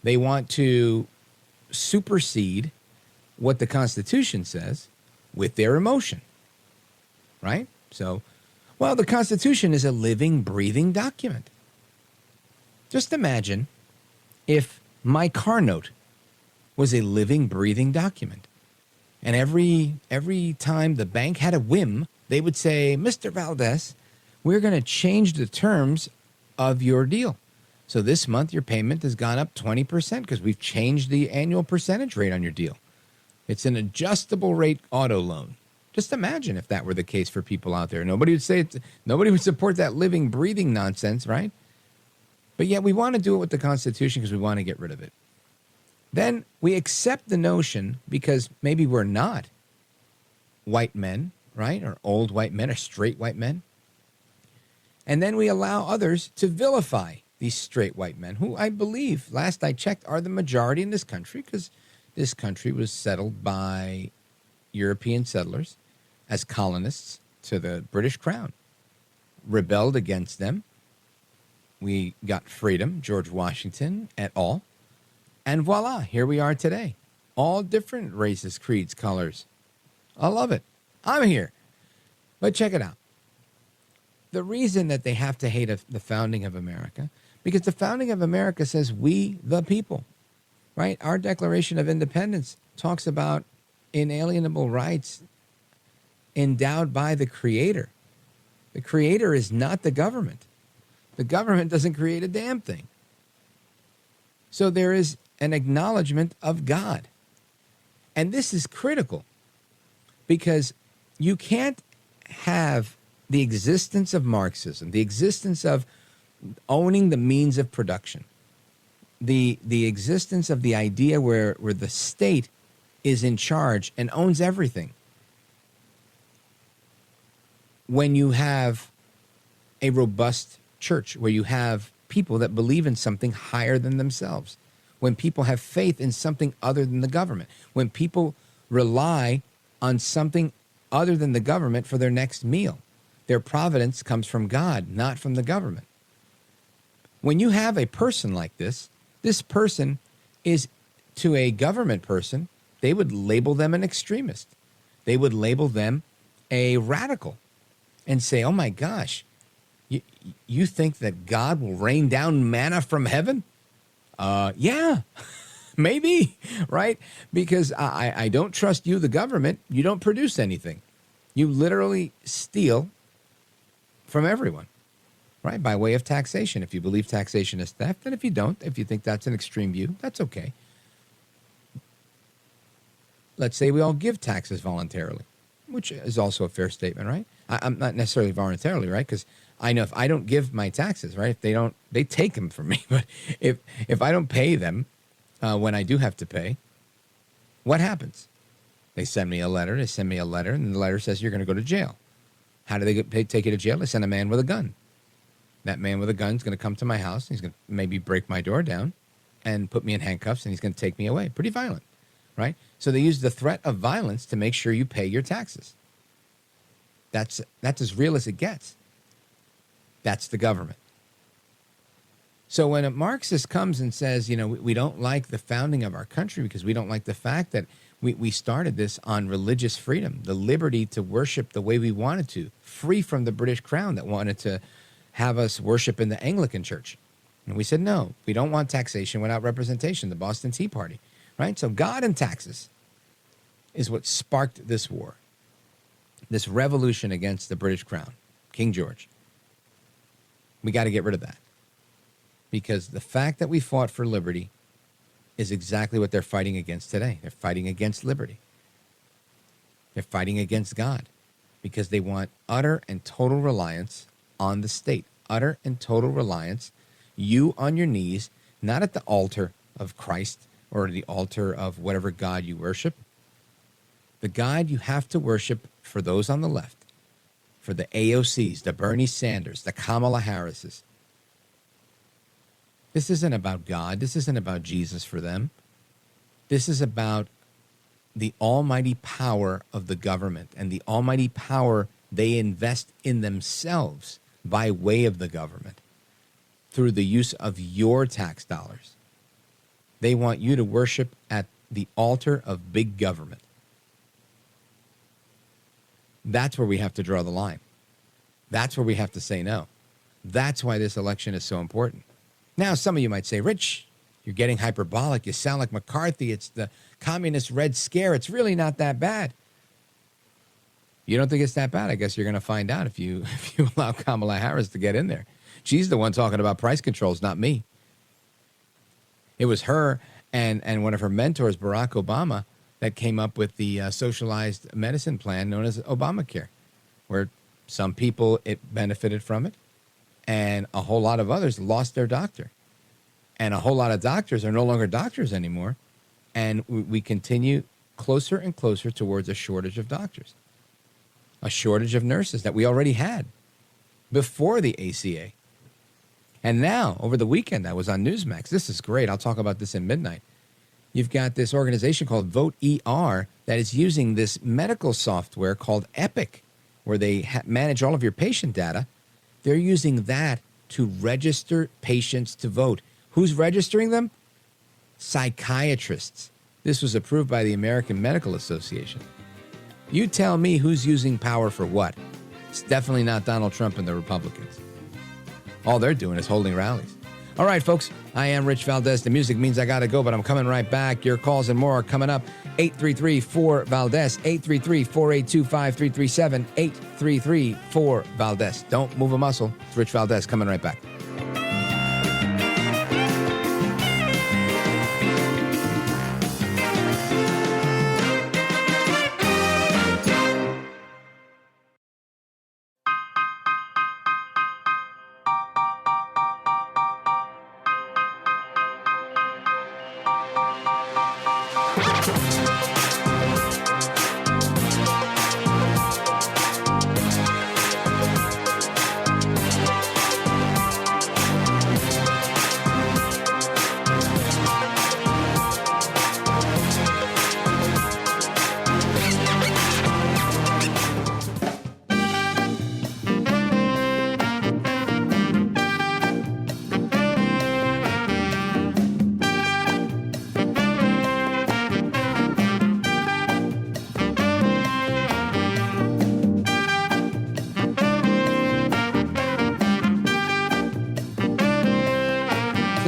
They want to supersede what the Constitution says with their emotion. Right? So, well, the Constitution is a living, breathing document. Just imagine if my car note was a living, breathing document. And every time the bank had a whim, they would say, Mr. Valdez, we're going to change the terms of your deal. So this month your payment has gone up 20% because we've changed the annual percentage rate on your deal. It's an adjustable rate auto loan. Just imagine if that were the case for people out there. Nobody would support that living, breathing nonsense, right? But yet we want to do it with the Constitution because we want to get rid of it. Then we accept the notion because maybe we're not white men, right? Or old white men or straight white men. And then we allow others to vilify these straight white men, who I believe, last I checked, are the majority in this country because this country was settled by European settlers as colonists to the British Crown. Rebelled against them. We got freedom, George Washington et al. And voila, here we are today. All different races, creeds, colors. I love it. I'm here. But check it out. The reason that they have to hate the founding of America, because the founding of America says we the people, right? Our Declaration of Independence talks about inalienable rights endowed by the Creator. The Creator is not the government. The government doesn't create a damn thing. So there is an acknowledgement of God. And this is critical because you can't have the existence of Marxism, the existence of owning the means of production, the existence of the idea where the state is in charge and owns everything. When you have a robust church, where you have people that believe in something higher than themselves, when people have faith in something other than the government, when people rely on something other than the government for their next meal, their providence comes from God, not from the government. When you have a person like this person is, to a government person, they would label them an extremist. They would label them a radical and say, oh my gosh, you think that God will rain down manna from heaven? Yeah, maybe, right? Because I don't trust you, the government. You don't produce anything. You literally steal from everyone, right? By way of taxation. If you believe taxation is theft, and if you don't, if you think that's an extreme view, that's okay. let's say we all give taxes voluntarily, which is also a fair statement, right? I'm not necessarily voluntarily, right? Because I know if I don't give my taxes, right, if they take them from me. But if I don't pay them when I do have to pay, what happens? They send me a letter. And the letter says you're going to go to jail. How do they take you to jail? They send a man with a gun. That man with a gun is going to come to my house. He's going to maybe break my door down and put me in handcuffs, and he's going to take me away. Pretty violent, right? So they use the threat of violence to make sure you pay your taxes. That's as real as it gets. That's the government. So when a Marxist comes and says, we don't like the founding of our country because we don't like the fact that we started this on religious freedom, the liberty to worship the way we wanted to, free from the British Crown that wanted to have us worship in the Anglican Church. And we said, no, we don't want taxation without representation, the Boston Tea Party, right? So God and taxes is what sparked this war, this revolution against the British Crown, King George. We got to get rid of that, because the fact that we fought for liberty is exactly what they're fighting against today. They're fighting against liberty. They're fighting against God, because they want utter and total reliance on the state, utter and total reliance, you on your knees, not at the altar of Christ or the altar of whatever God you worship. The God you have to worship for those on the left, for the AOCs, the Bernie Sanders, the Kamala Harrises. This isn't about God. This isn't about Jesus for them. This is about the almighty power of the government and the almighty power they invest in themselves by way of the government through the use of your tax dollars. They want you to worship at the altar of big government. That's where we have to draw the line. That's where we have to say no. That's why this election is so important. Now, some of you might say, Rich, you're getting hyperbolic. You sound like McCarthy. It's the communist Red Scare. It's really not that bad. You don't think it's that bad? I guess you're going to find out if you allow Kamala Harris to get in there. She's the one talking about price controls, not me. It was her and one of her mentors, Barack Obama, that came up with the socialized medicine plan known as Obamacare, where some people it benefited from it, and a whole lot of others lost their doctor. And a whole lot of doctors are no longer doctors anymore, and we continue closer and closer towards a shortage of doctors, a shortage of nurses that we already had before the ACA. And now, over the weekend, I was on Newsmax. This is great. I'll talk about this in midnight. You've got this organization called Vote ER that is using this medical software called Epic, where they manage all of your patient data. They're using that to register patients to vote. Who's registering them? Psychiatrists. This was approved by the American Medical Association. You tell me who's using power for what. It's definitely not Donald Trump and the Republicans. All they're doing is holding rallies. All right, folks, I am Rich Valdez. The music means I got to go, but I'm coming right back. Your calls and more are coming up. 833-4-VALDEZ, 833-482-5337, 833-4-VALDEZ. Don't move a muscle. It's Rich Valdez coming right back.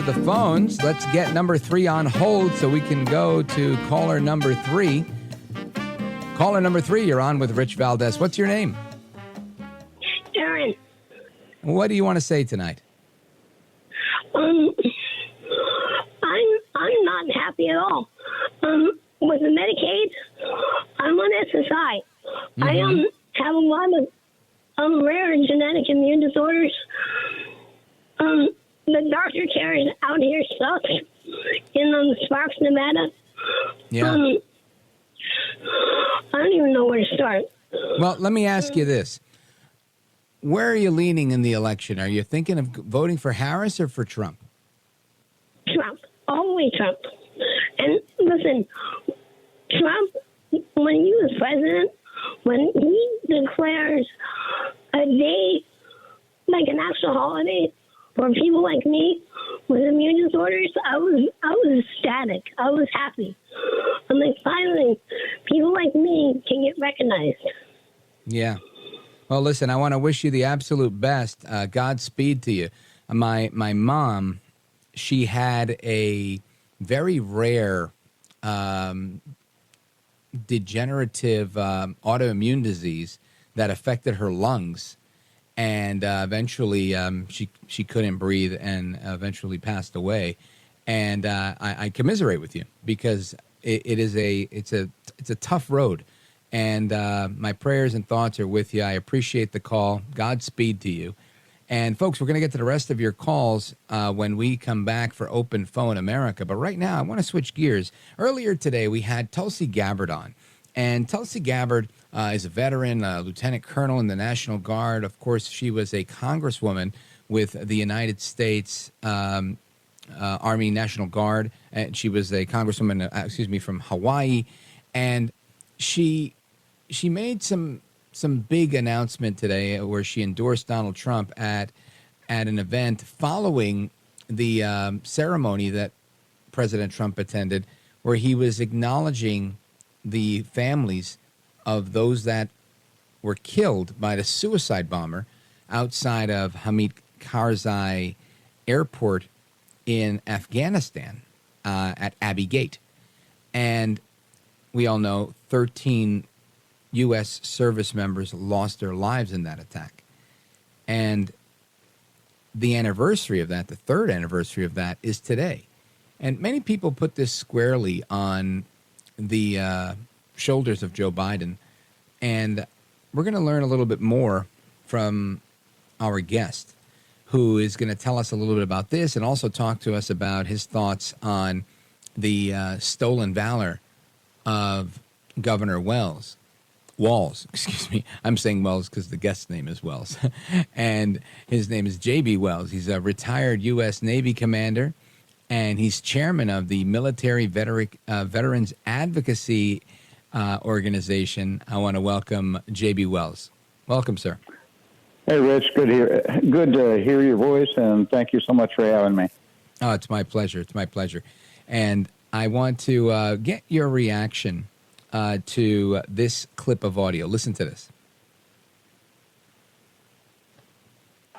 The phones. Let's get number 3 on hold so we can go to caller number 3. Caller number 3, you're on with Rich Valdez. What's your name? Darren. What do you want to say tonight? I'm not happy at all. with the Medicaid, I'm on SSI. I have a lot of rare genetic immune disorders. The doctor care out here sucks in Sparks, Nevada. Yeah. I don't even know where to start. Well, let me ask you this. Where are you leaning in the election? Are you thinking of voting for Harris or for Trump? Trump. Always Trump. And listen, Trump, when he was president, when he declares a day, like an actual holiday for people like me with immune disorders, I was ecstatic. I was happy. I'm like, finally, people like me can get recognized. Yeah. Well, listen, I want to wish you the absolute best. Godspeed to you. My mom, she had a very rare degenerative autoimmune disease that affected her lungs, and eventually she couldn't breathe and eventually passed away. And I commiserate with you because it's a tough road. And my prayers and thoughts are with you. I appreciate the call. Godspeed to you. And folks, we're going to get to the rest of your calls when we come back for Open Phone America. But right now, I want to switch gears. Earlier today, we had Tulsi Gabbard on. And Tulsi Gabbard is a veteran, a lieutenant colonel in the National Guard. Of course, she was a congresswoman with the United States Army National Guard. And she was a congresswoman, from Hawaii. And she made some big announcement today where she endorsed Donald Trump at an event following the ceremony that President Trump attended, where he was acknowledging the families of those that were killed by the suicide bomber outside of Hamid Karzai Airport in Afghanistan at Abbey Gate. And we all know 13 U.S. service members lost their lives in that attack. And the anniversary of that, the third anniversary of that, is today. And many people put this squarely on the shoulders of Joe Biden. And we're going to learn a little bit more from our guest, who is going to tell us a little bit about this and also talk to us about his thoughts on the stolen valor of Governor Walz, excuse me. I'm saying Wells because the guest's name is Wells. And his name is J.B. Wells. He's a retired U.S. Navy commander, and he's chairman of the Military-Veterans Advocacy organization. I want to welcome J.B. Wells. Welcome, sir. Hey, Rich. Good to hear your voice, and thank you so much for having me. Oh, it's my pleasure. It's my pleasure. And I want to get your reaction to this clip of audio. Listen to this.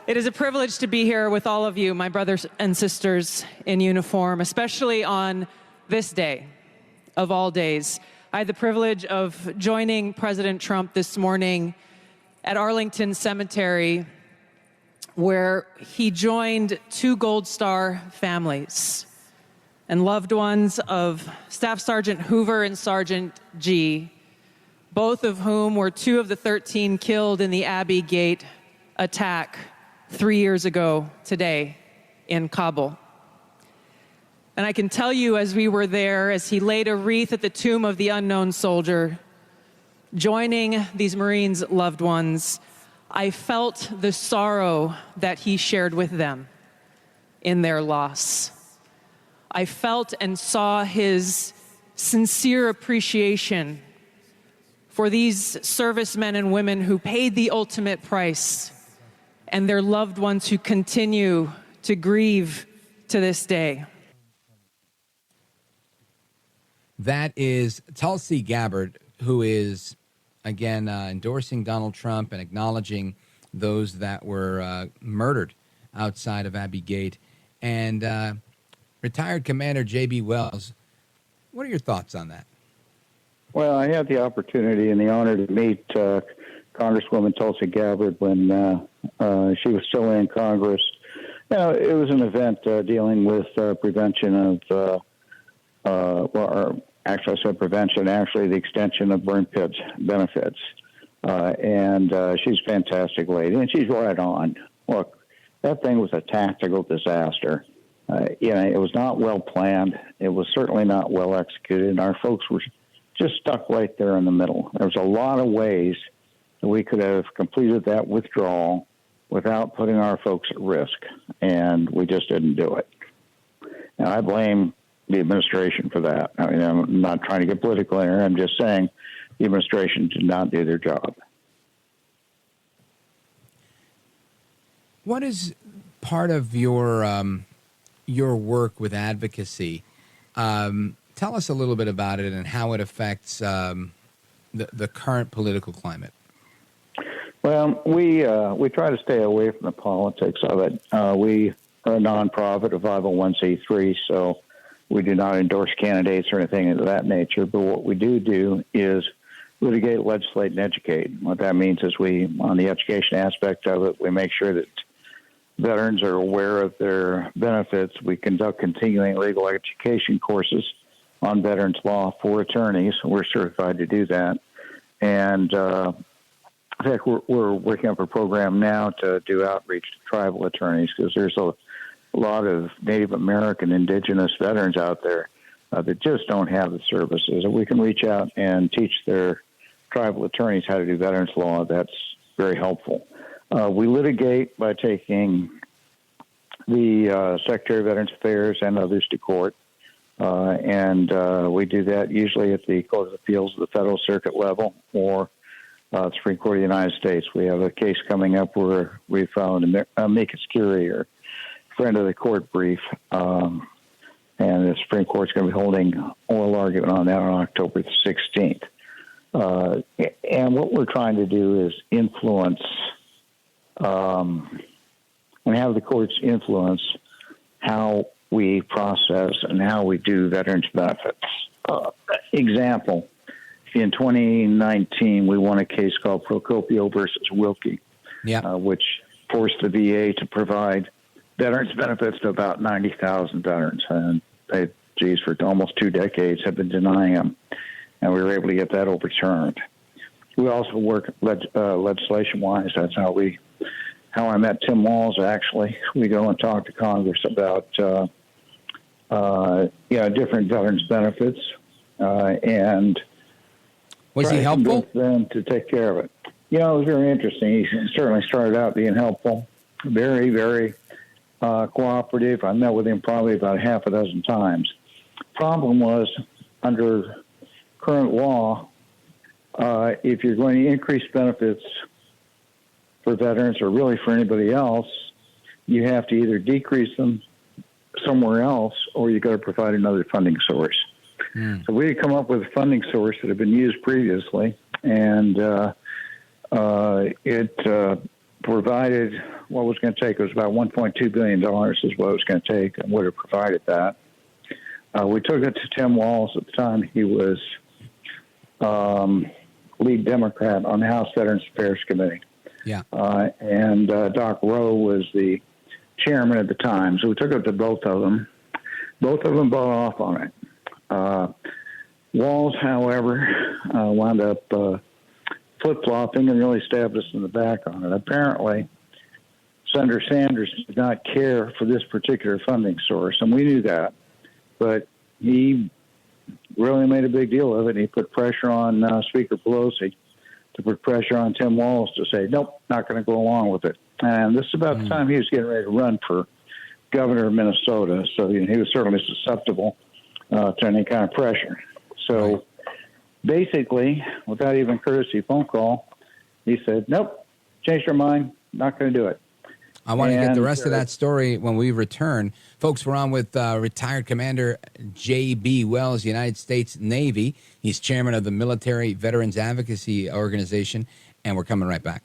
It is a privilege to be here with all of you, my brothers and sisters in uniform, especially on this day of all days. I had the privilege of joining President Trump this morning at Arlington Cemetery, where he joined two Gold Star families and loved ones of Staff Sergeant Hoover and Sergeant G, both of whom were two of the 13 killed in the Abbey Gate attack 3 years ago today in Kabul. And I can tell you, as we were there, as he laid a wreath at the tomb of the unknown soldier, joining these Marines' loved ones, I felt the sorrow that he shared with them in their loss. I felt and saw his sincere appreciation for these servicemen and women who paid the ultimate price and their loved ones who continue to grieve to this day. That is Tulsi Gabbard, who is, again, endorsing Donald Trump and acknowledging those that were murdered outside of Abbey Gate. And retired Commander J.B. Wells, what are your thoughts on that? Well, I had the opportunity and the honor to meet Congresswoman Tulsi Gabbard when she was still in Congress. You know, it was an event dealing with prevention of actually, I said prevention, actually the extension of burn pits benefits. And she's a fantastic lady, and she's right on. Look, that thing was a tactical disaster. It was not well planned. It was certainly not well executed, and our folks were just stuck right there in the middle. There was a lot of ways that we could have completed that withdrawal without putting our folks at risk, and we just didn't do it. And I blame the administration for that. I mean, I'm not trying to get political here. I'm just saying the administration did not do their job. What is part of your work with advocacy? Tell us a little bit about it and how it affects the current political climate. Well, we try to stay away from the politics of it. We are a nonprofit, a 501c3, so we do not endorse candidates or anything of that nature. But what we do is litigate, legislate, and educate. What that means is on the education aspect of it, we make sure that veterans are aware of their benefits. We conduct continuing legal education courses on veterans law for attorneys. We're certified to do that. And in fact, we're working up a program now to do outreach to tribal attorneys, because there's a lot of Native American indigenous veterans out there that just don't have the services. If we can reach out and teach their tribal attorneys how to do veterans law, that's very helpful. We litigate by taking the Secretary of Veterans Affairs and others to court. And we do that usually at the Court of Appeals of the Federal Circuit level or the Supreme Court of the United States. We have a case coming up where we filed an amicus curiae, or friend of the court brief, and the Supreme Court's going to be holding oral argument on that on October the 16th. And what we're trying to do is influence, we have the courts influence how we process and how we do veterans benefits. Example, in 2019, we won a case called Procopio versus Wilkie, which forced the VA to provide veterans benefits to about 90,000 veterans. And they, for almost 2 decades, have been denying them. And we were able to get that overturned. We also work legislation-wise. That's how I met Tim Walz, actually. We go and talk to Congress about different veterans benefits, and was he helpful? Them to take care of it. It was very interesting. He certainly started out being helpful, very, very cooperative. I met with him probably about half a dozen times. Problem was, under current law, if you're going to increase benefits for veterans or really for anybody else, you have to either decrease them somewhere else or you got to provide another funding source. So we had come up with a funding source that had been used previously, and it provided what was going to take. It was about $1.2 billion is what it was going to take, and would have provided that. We took it to Tim Walz. At the time, he was lead Democrat on the House Veterans Affairs Committee. And Doc Rowe was the chairman at the time. So we took it to both of them. Both of them bought off on it. Walz, however, wound up flip-flopping and really stabbed us in the back on it. Apparently, Senator Sanders did not care for this particular funding source, and we knew that. But he really made a big deal of it, and he put pressure on Speaker Pelosi to put pressure on Tim Walz to say, nope, not going to go along with it. And this is about the time he was getting ready to run for governor of Minnesota, so he was certainly susceptible to any kind of pressure. So basically, without even courtesy phone call, he said, nope, changed our mind, not going to do it. I want to get the rest of that story when we return. Folks, we're on with retired Commander J.B. Wells, United States Navy. He's chairman of the Military-Veterans Advocacy Organization, and we're coming right back.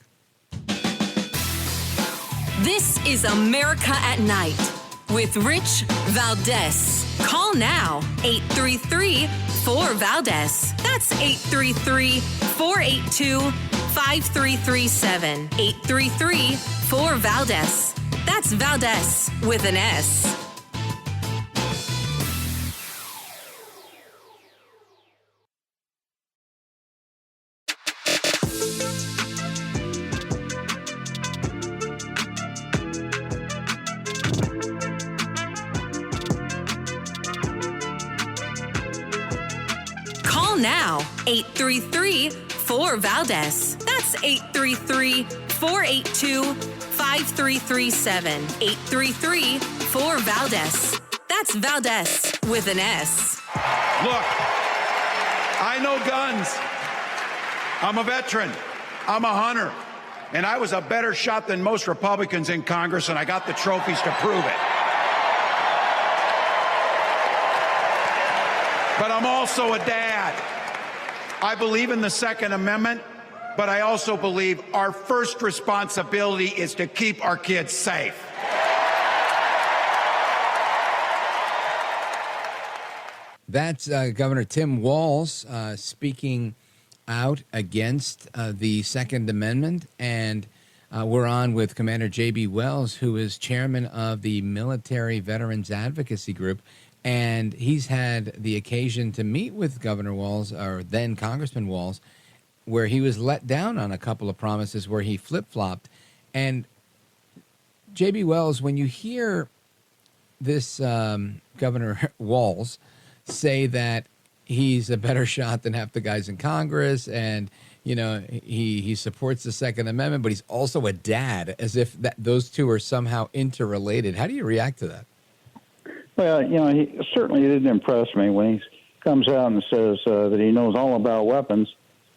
This is America at Night with Rich Valdez. Call now, 833-4-VALDEZ. That's 833-482-5337. 833-4-VALDEZ. That's Valdez with an S. now. 833-4-VALDEZ. That's 833-482-5337. 833-4-VALDEZ. That's Valdez with an S. Look, I know guns. I'm a veteran. I'm a hunter. And I was a better shot than most Republicans in Congress, and I got the trophies to prove it. But I'm also a dad. I believe in the Second Amendment, but I also believe our first responsibility is to keep our kids safe. That's Governor Tim Walz speaking out against the Second Amendment. And we're on with Commander J.B. Wells, who is chairman of the Military-Veterans Advocacy Group. And he's had the occasion to meet with Governor Walz, or then Congressman Walz, where he was let down on a couple of promises where he flip-flopped. And J.B. Wells, when you hear this Governor Walz say that he's a better shot than half the guys in Congress, and you know he supports the Second Amendment, but he's also a dad, as if those two are somehow interrelated. How do you react to that? Well, you know, he certainly didn't impress me when he comes out and says that he knows all about weapons,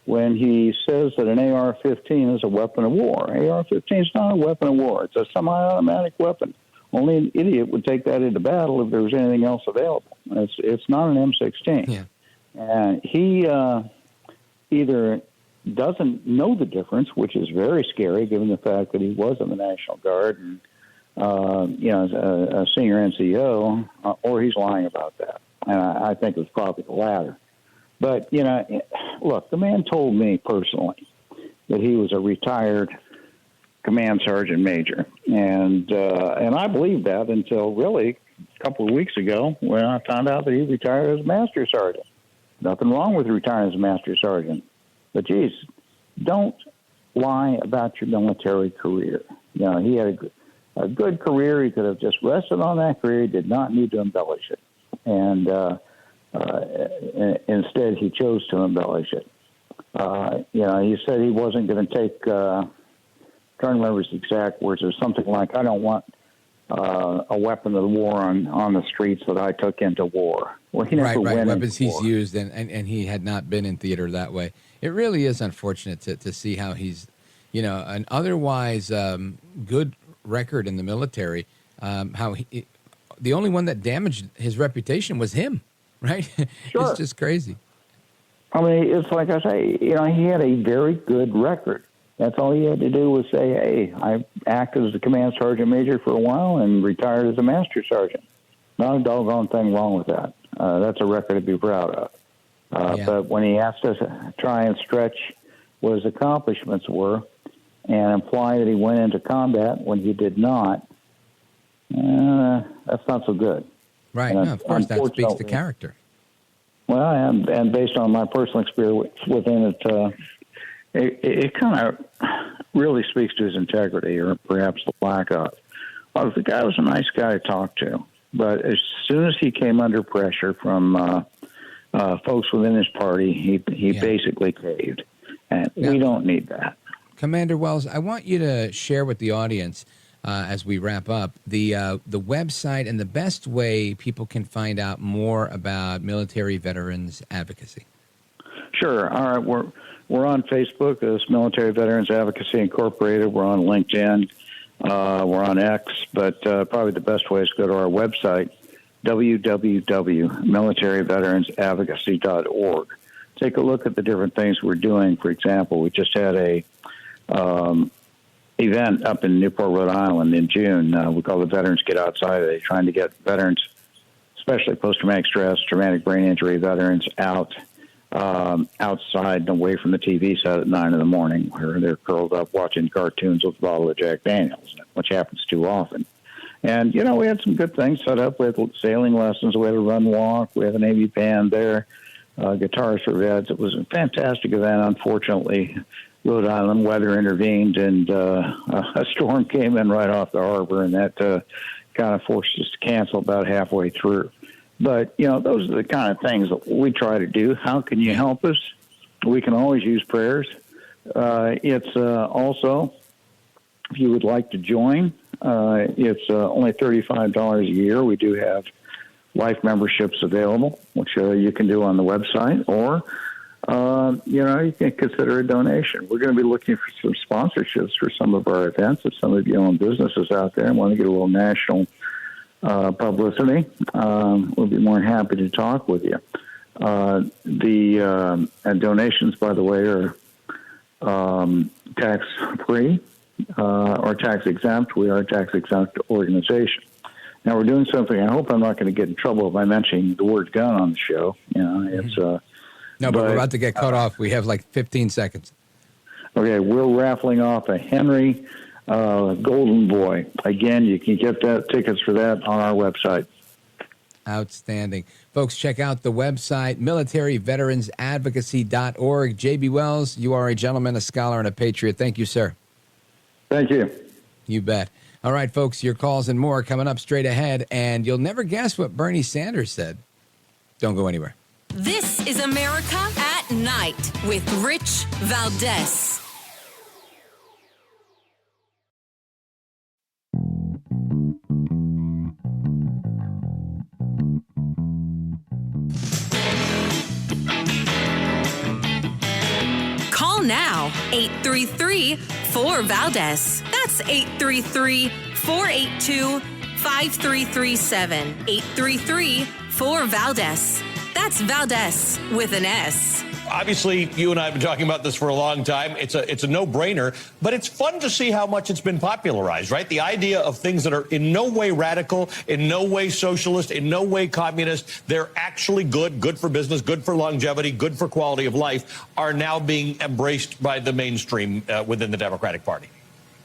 when he says that an AR-15 is a weapon of war. AR-15 is not a weapon of war. It's a semi-automatic weapon. Only an idiot would take that into battle if there was anything else available. It's not an M16. Yeah. And he either doesn't know the difference, which is very scary given the fact that he was in the National Guard and a senior NCO, or he's lying about that. And I think it's probably the latter. But, you know, look, the man told me personally that he was a retired command sergeant major. And I believed that until really a couple of weeks ago when I found out that he retired as a master sergeant. Nothing wrong with retiring as a master sergeant. But, geez, don't lie about your military career. You know, he had a good career. He could have just rested on that career. He did not need to embellish it. And instead, he chose to embellish it. He said he wasn't going to take, I can't remember his exact words, it was something like, I don't want a weapon of war on the streets that I took into war. Well, he never went weapons into he's war. used, and he had not been in theater that way. It really is unfortunate to see how he's, you know, an otherwise good record in the military, how the only one that damaged his reputation was him, right? Sure. It's just crazy. I mean, it's like I say, you know, he had a very good record. That's all he had to do was say, hey, I acted as a command sergeant major for a while and retired as a master sergeant. Not a doggone thing wrong with that. That's a record to be proud of. But when he has to try and stretch what his accomplishments were and imply that he went into combat when he did not, that's not so good. Right. And no, of course, that speaks to character. Well, and based on my personal experience within it, it kind of really speaks to his integrity, or perhaps the lack of. Well, the guy was a nice guy to talk to, but as soon as he came under pressure from folks within his party, he basically caved, and we don't need that. Commander Wells, I want you to share with the audience, as we wrap up, the website and the best way people can find out more about Military Veterans Advocacy. Sure. All right. We're on Facebook as Military Veterans Advocacy Incorporated. We're on LinkedIn. We're on X. But probably the best way is to go to our website, www.militaryveteransadvocacy.org. Take a look at the different things we're doing. For example, we just had a event up in Newport, Rhode Island in June. We call the Veterans Get Outside Day, trying to get veterans, especially post-traumatic stress, traumatic brain injury veterans, outside and away from the TV set at 9 in the morning, where they're curled up watching cartoons with a bottle of Jack Daniels, which happens too often. And, you know, we had some good things set up. We had sailing lessons. We had a run walk. We had a Navy band there, guitars for vets. It was a fantastic event. Unfortunately, Rhode Island weather intervened, and a storm came in right off the harbor, and that kind of forced us to cancel about halfway through. But, those are the kind of things that we try to do. How can you help us? We can always use prayers. It's also, if you would like to join, it's only $35 a year. We do have life memberships available, which you can do on the website, or, you can consider a donation. We're going to be looking for some sponsorships for some of our events. If some of you own businesses out there and want to get a little national publicity, we'll be more than happy to talk with you. The donations, by the way, are tax-free or tax-exempt. We are a tax-exempt organization. Now, we're doing something. I hope I'm not going to get in trouble by mentioning the word gun on the show. It's no, but we're about to get cut off. We have like 15 seconds. Okay, we're raffling off a Henry Golden Boy. Again, you can get tickets for that on our website. Outstanding. Folks, check out the website, Military-Veterans-Advocacy.org. J.B. Wells, you are a gentleman, a scholar, and a patriot. Thank you, sir. Thank you. You bet. All right, folks, your calls and more coming up straight ahead, and you'll never guess what Bernie Sanders said. Don't go anywhere. This is America at Night with Rich Valdez. Call now, 833-4VALDEZ. That's 833-482-5337. 833-4VALDEZ. That's Valdez with an S. Obviously, you and I have been talking about this for a long time. It's a no-brainer, but it's fun to see how much it's been popularized, right? The idea of things that are in no way radical, in no way socialist, in no way communist, they're actually good for business, good for longevity, good for quality of life, are now being embraced by the mainstream within the Democratic Party.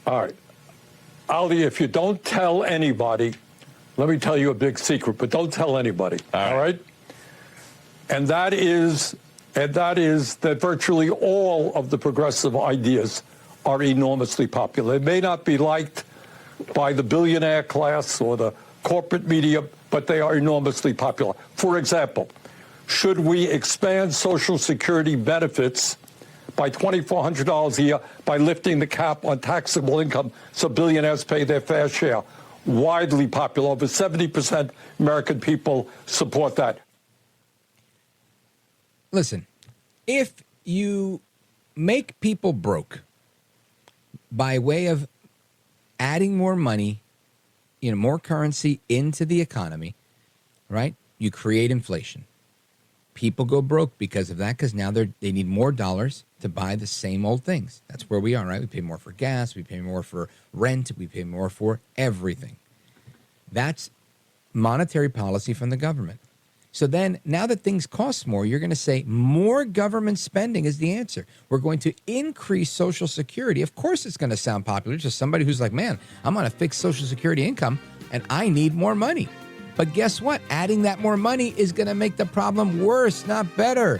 All right. Ali, if you don't tell anybody, let me tell you a big secret, but don't tell anybody, all right? And that is that virtually all of the progressive ideas are enormously popular. They may not be liked by the billionaire class or the corporate media, but they are enormously popular. For example, should we expand Social Security benefits by $2,400 a year by lifting the cap on taxable income so billionaires pay their fair share? Widely popular. Over 70% American people support that. Listen, if you make people broke by way of adding more money, more currency into the economy, right? You create inflation. People go broke because of that, because now they need more dollars to buy the same old things. That's where we are, right? We pay more for gas, we pay more for rent, we pay more for everything. That's monetary policy from the government. So then, now that things cost more, you're going to say more government spending is the answer. We're going to increase Social Security. Of course it's going to sound popular to somebody who's like, man, I'm on a fixed Social Security income and I need more money. But guess what? Adding that more money is going to make the problem worse, not better.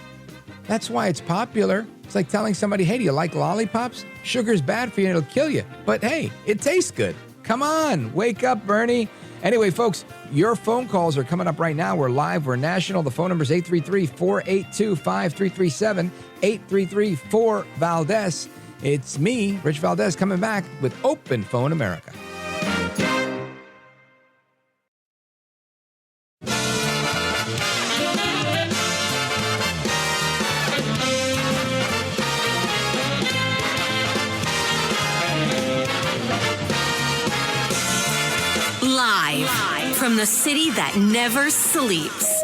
That's why it's popular. It's like telling somebody, hey, do you like lollipops? Sugar's bad for you and it'll kill you. But hey, it tastes good. Come on, wake up, Bernie. Anyway, folks, your phone calls are coming up right now. We're live. We're national. The phone number is 833-482-5337, 833-4-VALDEZ. It's me, Rich Valdez, coming back with Open Phone America. From the city that never sleeps.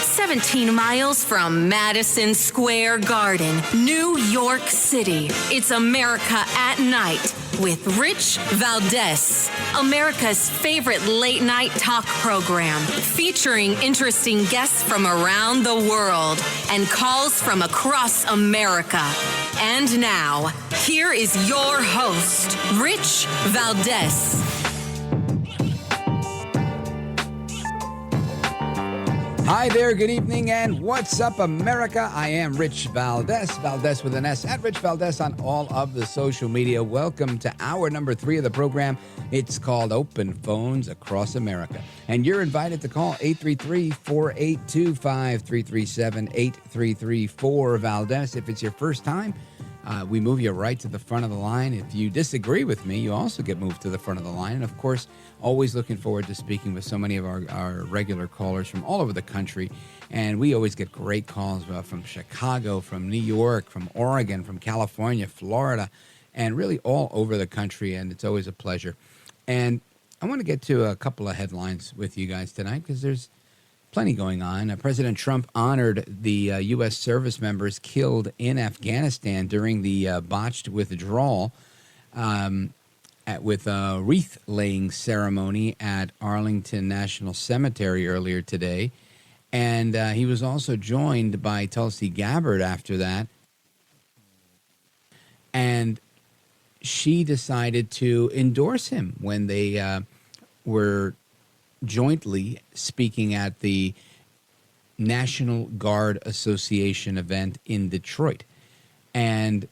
17 miles from Madison Square Garden, New York City. It's America at Night with Rich Valdez, America's favorite late-night talk program, featuring interesting guests from around the world and calls from across America. And now, here is your host, Rich Valdez. Hi there, good evening, and what's up, America? I am Rich Valdez, Valdez with an S, at Rich Valdez on all of the social media. Welcome to hour number 3 of the program. It's called Open Phones Across America. And you're invited to call 833-482-5337, 833-4-VALDEZ. If it's your first time, we move you right to the front of the line. If you disagree with me, you also get moved to the front of the line. And, of course, always looking forward to speaking with so many of our regular callers from all over the country. And we always get great calls from Chicago, from New York, from Oregon, from California, Florida, and really all over the country. And it's always a pleasure. And I want to get to a couple of headlines with you guys tonight because there's plenty going on. President Trump honored the U.S. service members killed in Afghanistan during the botched withdrawal with a wreath-laying ceremony at Arlington National Cemetery earlier today. And he was also joined by Tulsi Gabbard after that. And she decided to endorse him when they were jointly speaking at the National Guard Association event in Detroit. And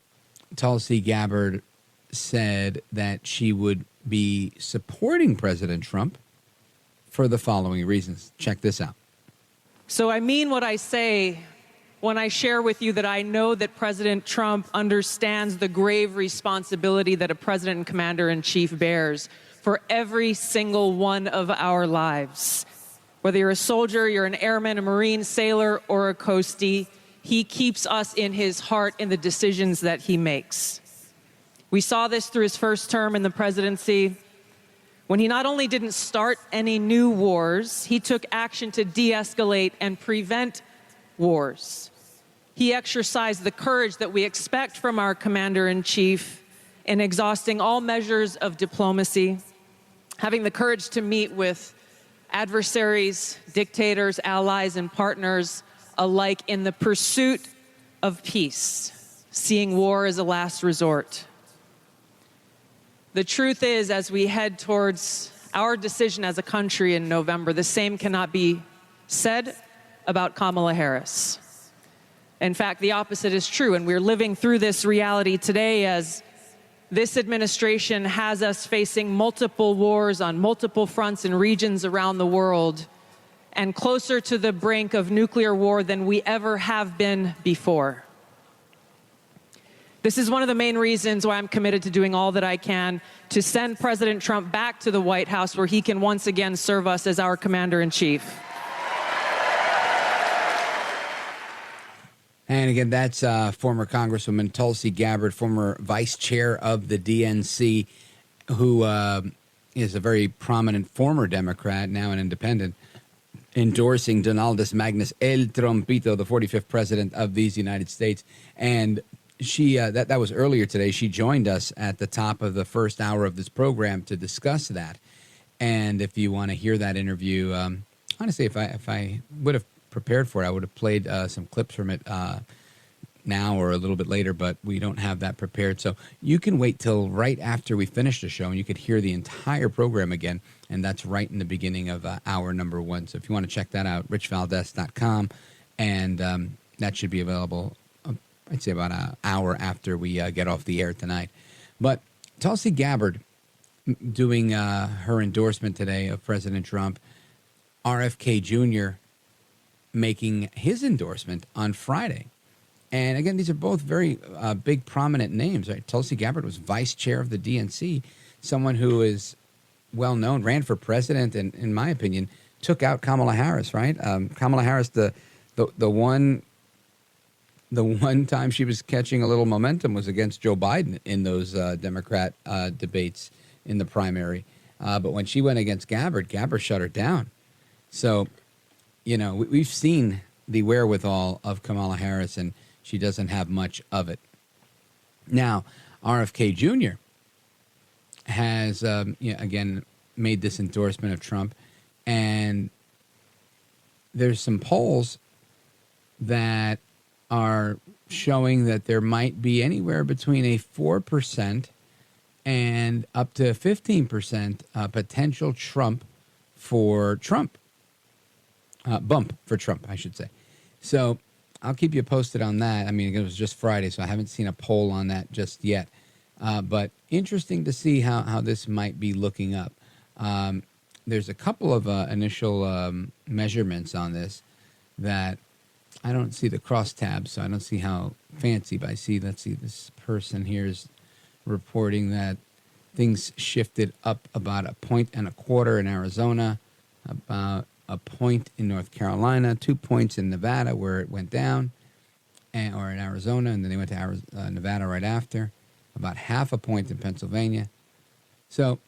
Tulsi Gabbard said that she would be supporting President Trump for the following reasons. Check this out. So I mean what I say when I share with you that I know that President Trump understands the grave responsibility that a president and commander-in-chief bears for every single one of our lives. Whether you're a soldier, you're an airman, a Marine, sailor, or a coastie, he keeps us in his heart in the decisions that he makes. We saw this through his first term in the presidency, when he not only didn't start any new wars, he took action to de-escalate and prevent wars. He exercised the courage that we expect from our commander-in-chief in exhausting all measures of diplomacy, having the courage to meet with adversaries, dictators, allies, and partners alike in the pursuit of peace, seeing war as a last resort. The truth is, as we head towards our decision as a country in November, the same cannot be said about Kamala Harris. In fact, the opposite is true, and we're living through this reality today as this administration has us facing multiple wars on multiple fronts and regions around the world, and closer to the brink of nuclear war than we ever have been before. This is one of the main reasons why I'm committed to doing all that I can to send President Trump back to the White House, where he can once again serve us as our commander-in-chief. And again, that's former Congresswoman Tulsi Gabbard, former vice chair of the DNC, who is a very prominent former Democrat, now an independent, endorsing Donaldus Magnus El Trompito, the 45th president of these United States. And she that was earlier today. She joined us at the top of the first hour of this program to discuss that. And if you want to hear that interview, honestly, if I would have prepared for it, I would have played some clips from it now or a little bit later, but we don't have that prepared. So you can wait till right after we finish the show, and you could hear the entire program again, and that's right in the beginning of hour number 1. So if you want to check that out, richvaldez.com, and that should be available, I'd say about an hour after we get off the air tonight. But Tulsi Gabbard doing her endorsement today of President Trump, RFK Jr. making his endorsement on Friday. And again, these are both very big, prominent names. Right? Tulsi Gabbard was vice chair of the DNC, someone who is well known, ran for president, and in my opinion, took out Kamala Harris. Right? Kamala Harris, the one time she was catching a little momentum was against Joe Biden in those Democrat debates in the primary. But when she went against Gabbard, Gabbard shut her down. So, you know, we've seen the wherewithal of Kamala Harris, and she doesn't have much of it. Now, RFK Jr. has, again, made this endorsement of Trump, and there's some polls that are showing that there might be anywhere between a 4% and up to 15% potential Trump for Trump. bump for Trump, I should say. So I'll keep you posted on that. I mean, it was just Friday, so I haven't seen a poll on that just yet. But interesting to see how this might be looking up. There's a couple of initial measurements on this that I don't see the crosstabs, so I don't see how fancy, but I see, let's see, this person here is reporting that things shifted up about 1.25 points in Arizona, about 1 point in North Carolina, 2 points in Nevada where it went down, or in Arizona, and then they went to Nevada right after, about 0.5 point in Pennsylvania. So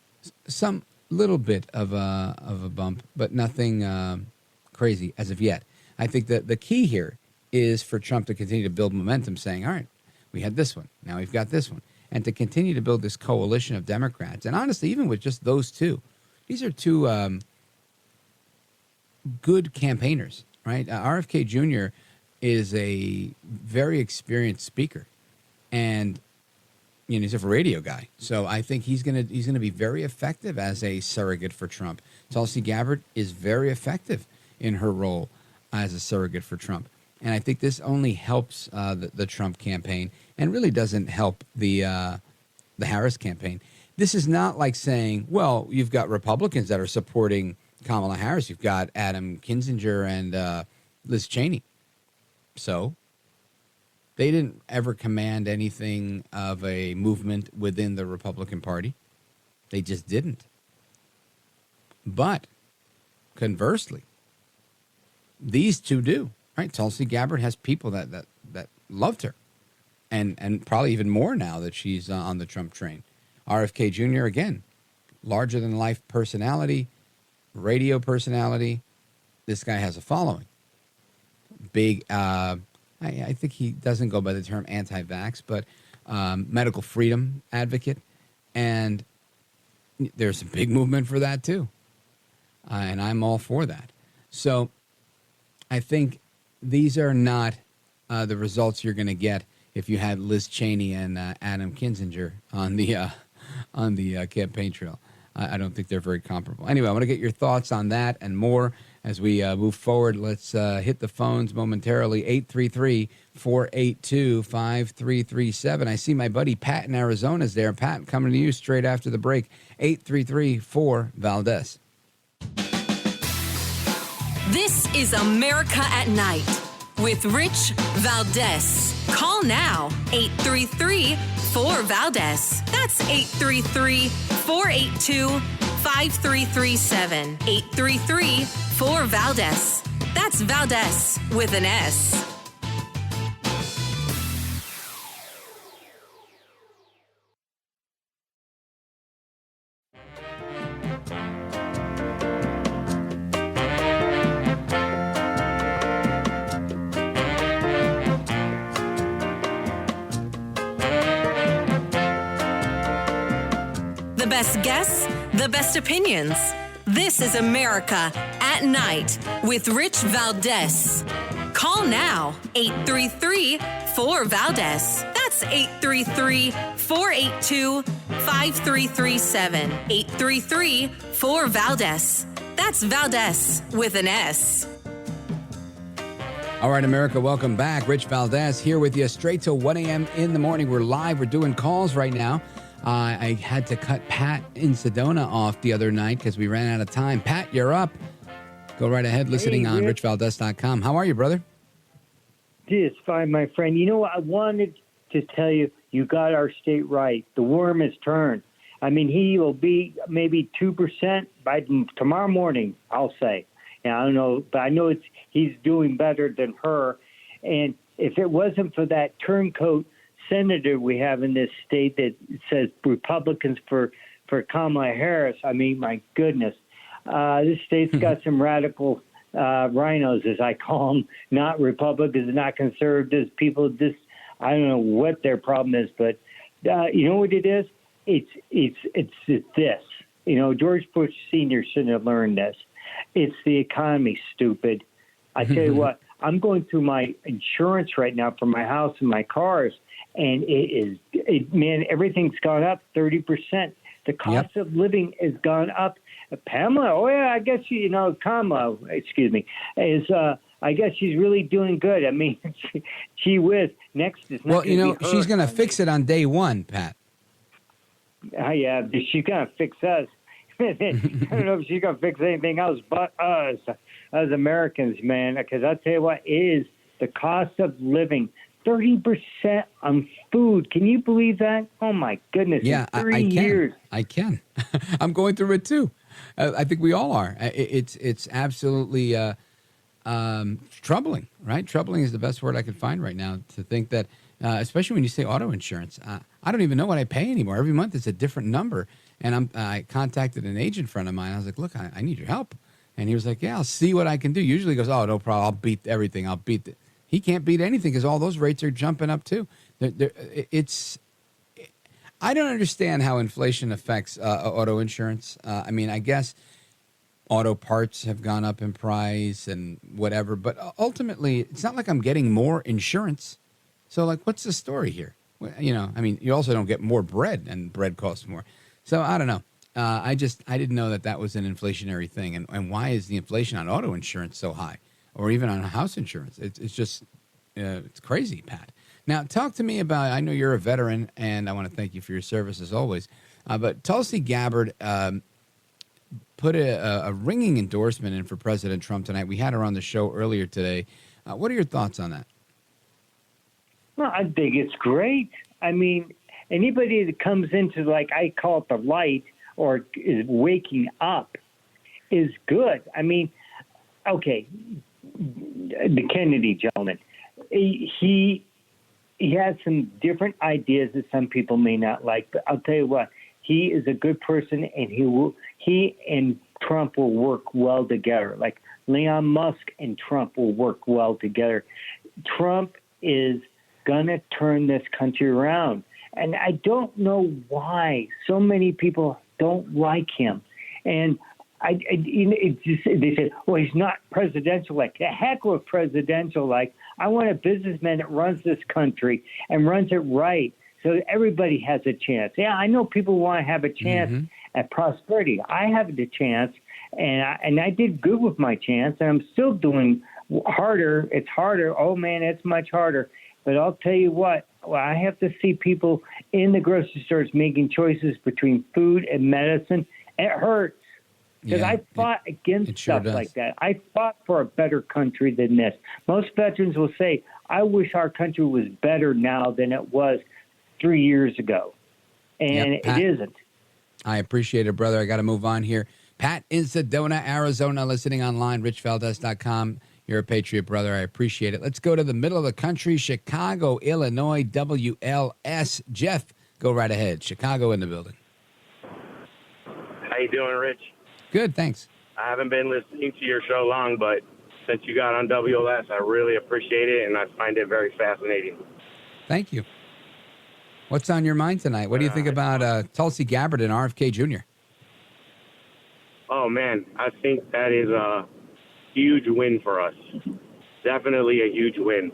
some little bit of a bump, but nothing crazy as of yet. I think that the key here is for Trump to continue to build momentum, saying, all right, we had this one, now we've got this one, and to continue to build this coalition of Democrats. And honestly, even with just those two, these are two good campaigners, right? RFK Jr. is a very experienced speaker, and he's a radio guy. So I think he's gonna be very effective as a surrogate for Trump. Tulsi Gabbard is very effective in her role as a surrogate for Trump. And I think this only helps the Trump campaign and really doesn't help the Harris campaign. This is not like saying, well, you've got Republicans that are supporting Kamala Harris. You've got Adam Kinzinger and Liz Cheney. So they didn't ever command anything of a movement within the Republican Party. They just didn't. But conversely, these two do, right? Tulsi Gabbard has people that loved her, and probably even more now that she's on the Trump train. RFK Jr., again, larger-than-life personality, radio personality. This guy has a following. Big, I think he doesn't go by the term anti-vax, but medical freedom advocate. And there's a big movement for that, too. And I'm all for that. So I think these are not the results you're going to get if you had Liz Cheney and Adam Kinzinger on the campaign trail. I don't think they're very comparable. Anyway, I want to get your thoughts on that and more as we move forward. Let's hit the phones momentarily. 833-482-5337. I see my buddy Pat in Arizona is there. Pat, coming to you straight after the break. 833-4-VALDEZ. This is America at Night with Rich Valdez. Call now, 833-4-VALDEZ. That's 833-482-5337. 833-4-VALDEZ. That's Valdez with an S. The best guests, the best opinions. This is America at Night with Rich Valdez. Call now, 833-4-VALDEZ. That's 833-482-5337. 833-4-VALDEZ. That's Valdez with an S. All right, America, welcome back. Rich Valdez here with you straight till 1 a.m. in the morning. We're live. We're doing calls right now. I had to cut Pat in Sedona off the other night because we ran out of time. Pat, you're up. Go right ahead, listening on richvaldez.com. How are you, brother? Just fine, my friend. You know what? I wanted to tell you, you got our state right. The worm has turned. I mean, he will be maybe 2% by tomorrow morning, I'll say. And I don't know, but I know he's doing better than her. And if it wasn't for that turncoat senator we have in this state that says Republicans for Kamala Harris, I mean, my goodness. This state's got some radical rhinos, as I call them, not Republicans, not conservatives, people just, I don't know what their problem is, but you know what it is? It's this. You know, George Bush Sr. shouldn't have learned this. It's the economy, stupid. I tell you what, I'm going through my insurance right now for my house and my cars, and man, everything's gone up 30%. The cost of living has gone up. Pamela, I guess Kamala, excuse me, is I guess she's really doing good. I mean, gee whiz, next is not she's going to fix it on day one, Pat. Yeah, she's going to fix us. I don't know if she's going to fix anything else but us as Americans, man, because I'll tell you what, is the cost of living 30% on food. Can you believe that? Oh, my goodness. Yeah, in 3 I can. years. I can. I'm going through it, too. I think we all are. It's absolutely troubling, right? Troubling is the best word I could find right now, to think that, especially when you say auto insurance. I don't even know what I pay anymore. Every month it's a different number. And I contacted an agent friend of mine. I was like, look, I need your help. And he was like, yeah, I'll see what I can do. Usually he goes, oh, no problem. I'll beat everything. I'll beat it. He can't beat anything because all those rates are jumping up too. I don't understand how inflation affects auto insurance. I mean, I guess auto parts have gone up in price and whatever, but ultimately, it's not like I'm getting more insurance. So, like, what's the story here? I mean, you also don't get more bread, and bread costs more. So I don't know. I didn't know that was an inflationary thing. And why is the inflation on auto insurance so high? Or even on house insurance. It's just, it's crazy, Pat. Now, talk to me about, I know you're a veteran, and I want to thank you for your service as always, but Tulsi Gabbard put a ringing endorsement in for President Trump tonight. We had her on the show earlier today. What are your thoughts on that? Well, I think it's great. I mean, anybody that comes into, like, I call it the light, or is waking up, is good. I mean, okay, the Kennedy gentleman, he has some different ideas that some people may not like, but I'll tell you what, he is a good person, and he and Trump will work well together. Like Elon Musk and Trump will work well together. Trump is going to turn this country around, and I don't know why so many people don't like him. And they said, well, he's not presidential-like. The heck with presidential-like. I want a businessman that runs this country and runs it right so that everybody has a chance. Yeah, I know people want to have a chance at prosperity. I have the chance, and I did good with my chance, and I'm still doing harder. It's harder. Oh, man, it's much harder. But I'll tell you what, I have to see people in the grocery stores making choices between food and medicine. It hurts. Because I fought against stuff like that. I fought for a better country than this. Most veterans will say, I wish our country was better now than it was 3 years ago. And it isn't. I appreciate it, brother. I got to move on here. Pat in Sedona, Arizona, listening online, richvaldez.com. You're a patriot, brother. I appreciate it. Let's go to the middle of the country, Chicago, Illinois, WLS. Jeff, go right ahead. Chicago in the building. How you doing, Rich? Good, thanks. I haven't been listening to your show long, but since you got on WLS, I really appreciate it, and I find it very fascinating. Thank you. What's on your mind tonight? What do you think about Tulsi Gabbard and RFK Jr.? Oh, man, I think that is a huge win for us. Definitely a huge win.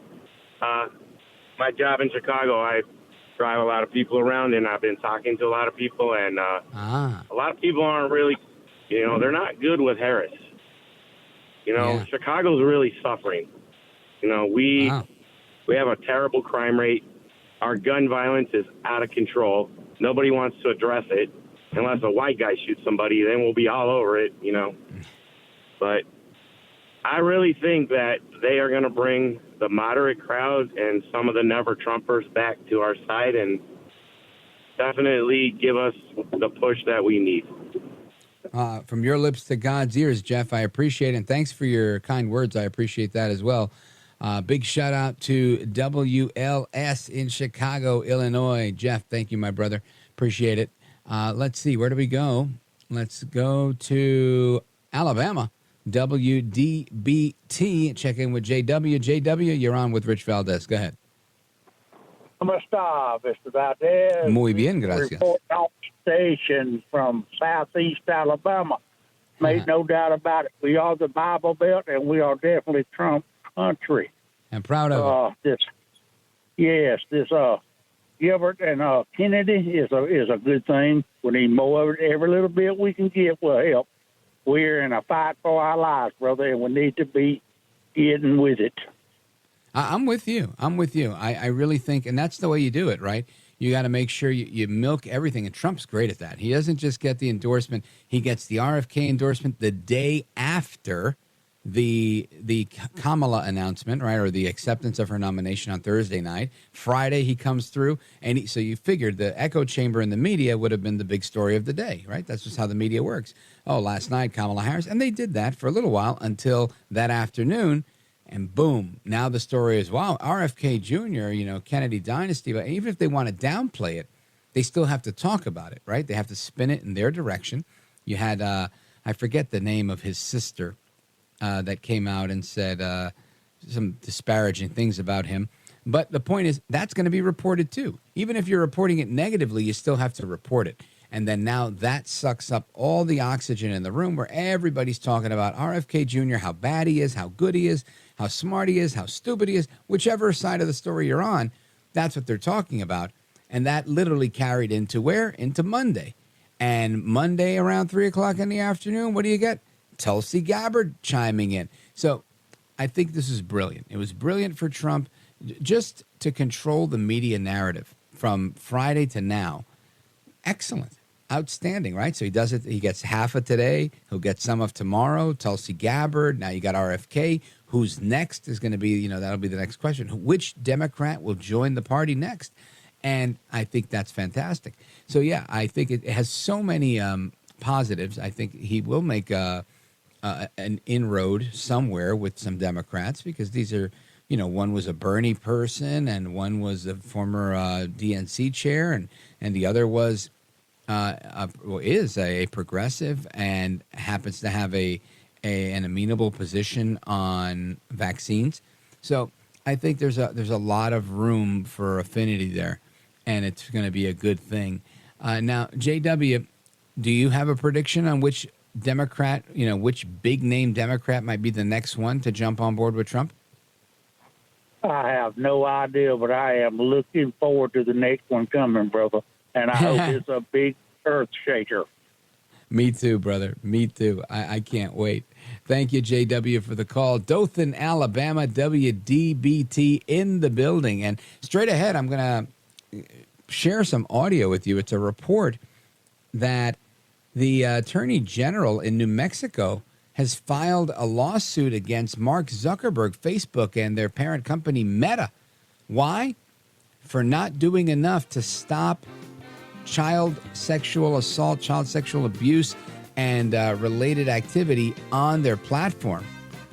My job in Chicago, I drive a lot of people around, and I've been talking to a lot of people, and a lot of people aren't really, they're not good with Harris. Chicago's really suffering. We have a terrible crime rate. Our gun violence is out of control. Nobody wants to address it. Unless a white guy shoots somebody, then we'll be all over it, But I really think that they are going to bring the moderate crowd and some of the never-Trumpers back to our side and definitely give us the push that we need. From your lips to God's ears, Jeff, I appreciate it. And thanks for your kind words. I appreciate that as well. Big shout out to WLS in Chicago, Illinois. Jeff, thank you, my brother. Appreciate it. Let's see. Where do we go? Let's go to Alabama. WDBT. Check in with JW. JW, you're on with Rich Valdez. Go ahead. ¿Cómo está, Mr. Valdez? Muy bien, gracias. Report off station from southeast Alabama. Made no doubt about it. We are the Bible Belt, and we are definitely Trump country. I'm proud of it. This Gilbert and Kennedy is a good thing. We need more of it. Every little bit we can get will help. We're in a fight for our lives, brother, and we need to be getting with it. I'm with you. I really think, and that's the way you do it, right? You got to make sure you milk everything, and Trump's great at that. He doesn't just get the endorsement; he gets the RFK endorsement the day after the Kamala announcement, right, or the acceptance of her nomination on Thursday night. Friday he comes through, and so you figured the echo chamber in the media would have been the big story of the day, right? That's just how the media works. Oh, last night Kamala Harris, and they did that for a little while until that afternoon. And boom, now the story is, wow, RFK Jr., Kennedy dynasty. But even if they want to downplay it, they still have to talk about it, right? They have to spin it in their direction. You had, I forget the name of his sister that came out and said some disparaging things about him. But the point is, that's going to be reported too. Even if you're reporting it negatively, you still have to report it. And then now that sucks up all the oxygen in the room where everybody's talking about RFK Jr., how bad he is, how good he is, how smart he is, how stupid he is. Whichever side of the story you're on, that's what they're talking about. And that literally carried into where? Into Monday. And Monday around 3 o'clock in the afternoon, what do you get? Tulsi Gabbard chiming in. So I think this is brilliant. It was brilliant for Trump just to control the media narrative from Friday to now. Excellent. Outstanding, right? So he does it. He gets half of today. He'll get some of tomorrow. Tulsi Gabbard. Now you got RFK. Who's next is going to be, that'll be the next question. Which Democrat will join the party next? And I think that's fantastic. So, yeah, I think it has so many positives. I think he will make an inroad somewhere with some Democrats because these are, one was a Bernie person and one was a former DNC chair and the other was is a progressive and happens to have an amenable position on vaccines. So I think there's a lot of room for affinity there, and it's going to be a good thing. Now, JW, do you have a prediction on which Democrat, which big name Democrat might be the next one to jump on board with Trump? I have no idea, but I am looking forward to the next one coming, brother. And I hope it's a big earth shaker. Me too, brother. Me too. I can't wait. Thank you, JW, for the call. Dothan, Alabama, WDBT in the building. And straight ahead, I'm going to share some audio with you. It's a report that the Attorney General in New Mexico has filed a lawsuit against Mark Zuckerberg, Facebook, and their parent company, Meta. Why? For not doing enough to stop child sexual assault, child sexual abuse, and related activity on their platform.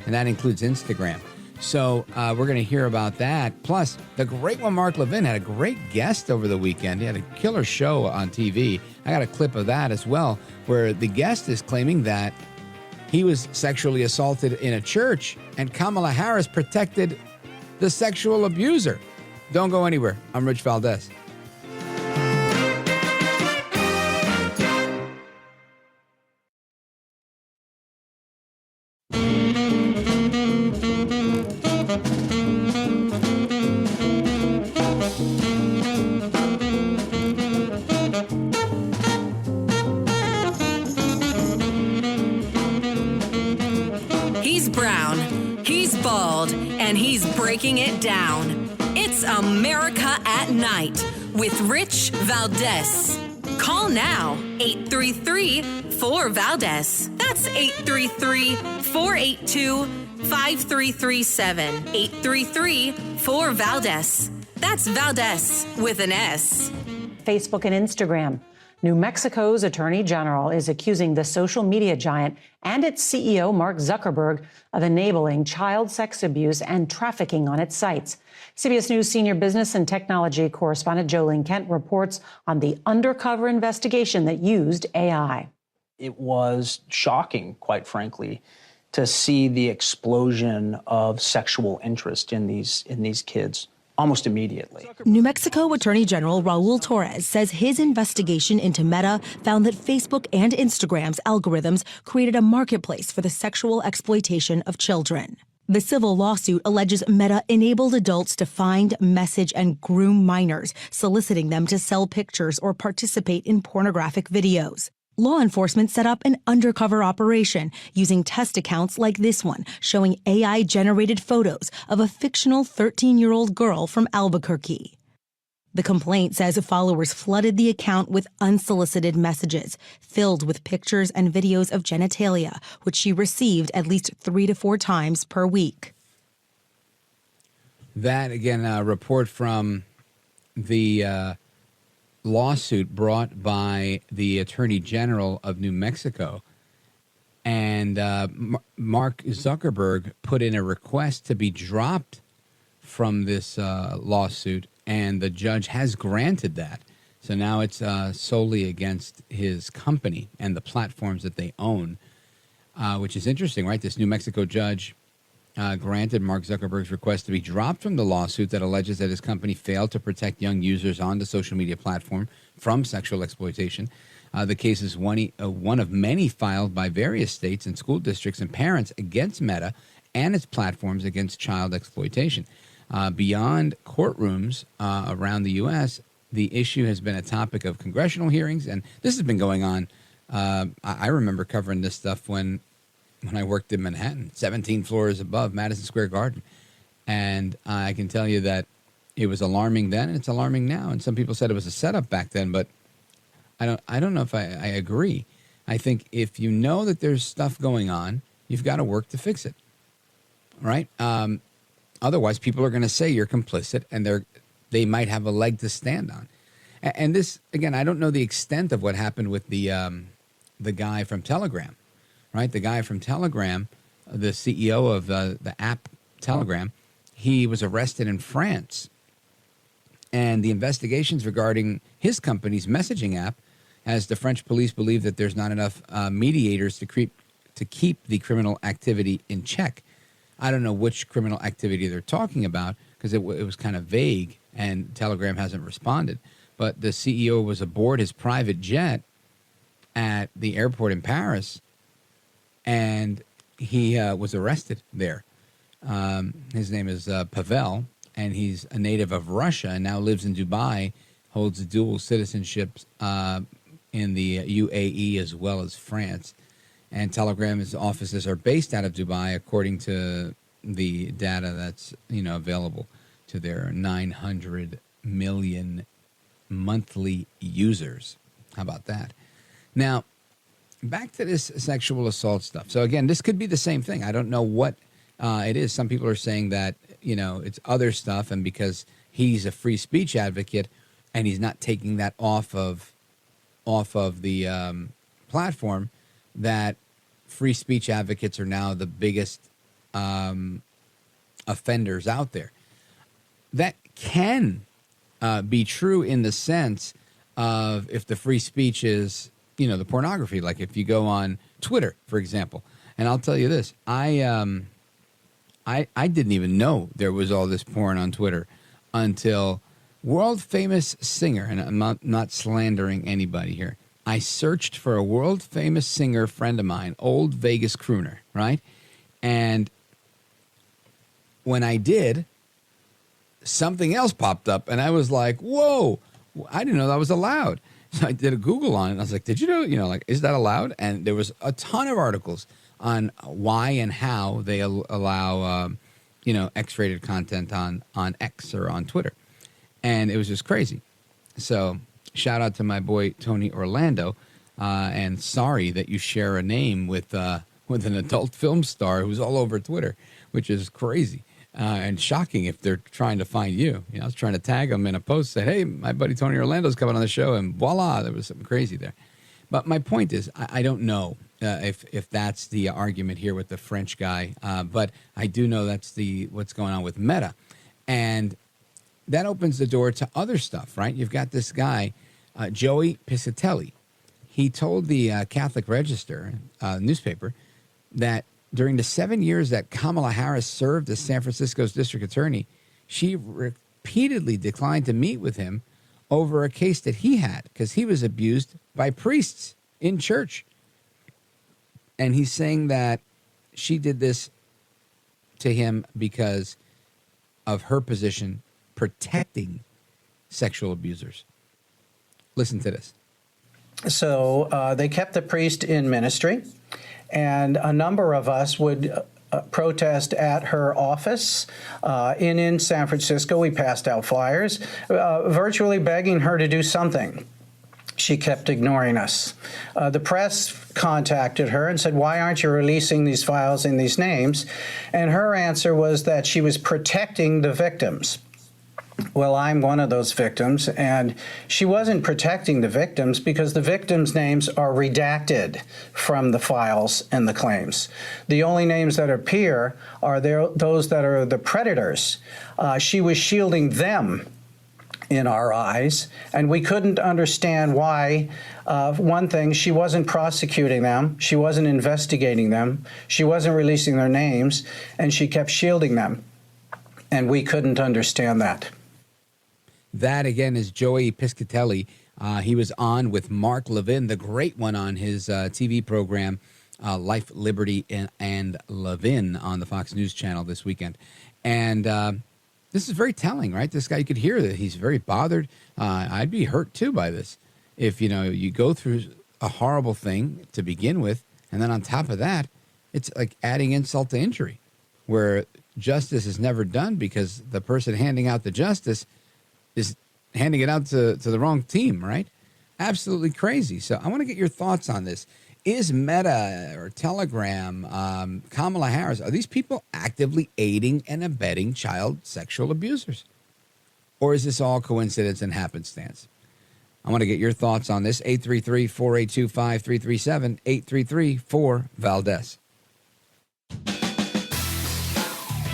And that includes Instagram. So we're going to hear about that. Plus, the great one, Mark Levin, had a great guest over the weekend. He had a killer show on TV. I got a clip of that as well, where the guest is claiming that he was sexually assaulted in a church, and Kamala Harris protected the sexual abuser. Don't go anywhere. I'm Rich Valdez. He's brown, he's bald, and he's breaking it down. It's America at Night with Rich Valdez. Call now, 833-4-VALDEZ. That's 833-482-5337. 833-4-VALDEZ. That's Valdez with an S. Facebook and Instagram. New Mexico's Attorney General is accusing the social media giant and its CEO, Mark Zuckerberg, of enabling child sex abuse and trafficking on its sites. CBS News senior business and technology correspondent Jolene Kent reports on the undercover investigation that used AI. It was shocking, quite frankly, to see the explosion of sexual interest in these kids almost immediately. New Mexico Attorney General Raul Torres says his investigation into Meta found that Facebook and Instagram's algorithms created a marketplace for the sexual exploitation of children. The civil lawsuit alleges Meta enabled adults to find, message, and groom minors, soliciting them to sell pictures or participate in pornographic videos. Law enforcement set up an undercover operation using test accounts like this one, showing AI-generated photos of a fictional 13-year-old girl from Albuquerque. The complaint says followers flooded the account with unsolicited messages, filled with pictures and videos of genitalia, which she received at least 3 to 4 times per week. That, again, a report from the lawsuit brought by the Attorney General of New Mexico. And Mark Zuckerberg put in a request to be dropped from this lawsuit, and the judge has granted that. So now it's solely against his company and the platforms that they own, which is interesting, right? This New Mexico judge granted Mark Zuckerberg's request to be dropped from the lawsuit that alleges that his company failed to protect young users on the social media platform from sexual exploitation. The case is one of many filed by various states and school districts and parents against Meta and its platforms against child exploitation. Beyond courtrooms around the U.S., the issue has been a topic of congressional hearings, and this has been going on. I remember covering this stuff when I worked in Manhattan, 17 floors above Madison Square Garden. And I can tell you that it was alarming then, and it's alarming now. And some people said it was a setup back then, but I don't know if I agree. I think if you know that there's stuff going on, you've got to work to fix it, right? Otherwise, people are going to say you're complicit, and they might have a leg to stand on. And this, again, I don't know the extent of what happened with the guy from Telegram, right? The guy from Telegram, the CEO of the app Telegram, he was arrested in France. And the investigations regarding his company's messaging app, as the French police believe that there's not enough mediators to keep the criminal activity in check. I don't know which criminal activity they're talking about because it was kind of vague, and Telegram hasn't responded. But the CEO was aboard his private jet at the airport in Paris, and he was arrested there. His name is Pavel, and he's a native of Russia and now lives in Dubai, holds dual citizenship in the UAE as well as France. And Telegram's offices are based out of Dubai, according to the data that's available to their 900 million monthly users. How about that? Now, back to this sexual assault stuff. So again, this could be the same thing. I don't know what it is. Some people are saying that it's other stuff, and because he's a free speech advocate and he's not taking that off of the platform, that free speech advocates are now the biggest offenders out there. That can be true in the sense of if the free speech is, the pornography. Like if you go on Twitter, for example, and I'll tell you this, I didn't even know there was all this porn on Twitter until world famous singer, and I'm not slandering anybody here. I searched for a world famous singer friend of mine, old Vegas crooner, right? And when I did, something else popped up, and I was like, whoa, I didn't know that was allowed. So I did a Google on it, and I was like, did you know, is that allowed? And there was a ton of articles on why and how they allow, X-rated content on X or on Twitter. And it was just crazy. So shout out to my boy, Tony Orlando, and sorry that you share a name with an adult film star who's all over Twitter, which is crazy. And shocking if they're trying to find you. I was trying to tag them in a post, say, hey, my buddy Tony Orlando's coming on the show, and voila, there was something crazy there. But my point is, I don't know if that's the argument here with the French guy, but I do know that's what's going on with Meta. And that opens the door to other stuff, right? You've got this guy, Joey Piscitelli. He told the Catholic Register newspaper that during the 7 years that Kamala Harris served as San Francisco's district attorney, she repeatedly declined to meet with him over a case that he had because he was abused by priests in church. And he's saying that she did this to him because of her position protecting sexual abusers. Listen to this. So they kept the priest in ministry, and a number of us would protest at her office in San Francisco. We passed out flyers, virtually begging her to do something. She kept ignoring us. The press contacted her and said, "Why aren't you releasing these files and these names?" And her answer was that she was protecting the victims. Well, I'm one of those victims, and she wasn't protecting the victims because the victims' names are redacted from the files and the claims. The only names that appear are those that are the predators. She was shielding them in our eyes, and we couldn't understand why. One thing, she wasn't prosecuting them, she wasn't investigating them, she wasn't releasing their names, and she kept shielding them, and we couldn't understand that. That, again, is Joey Piscatelli. He was on with Mark Levin, the great one, on his TV program, Life, Liberty, and Levin on the Fox News Channel this weekend. And this is very telling, right? This guy, you could hear that he's very bothered. I'd be hurt, too, by this. If, you go through a horrible thing to begin with, and then on top of that, it's like adding insult to injury, where justice is never done because the person handing out the justice is handing it out to the wrong team, right? Absolutely crazy. So I want to get your thoughts on this. Is Meta or Telegram, Kamala Harris, are these people actively aiding and abetting child sexual abusers? Or is this all coincidence and happenstance? I want to get your thoughts on this. 833-482-5337, 833-4-VALDEZ.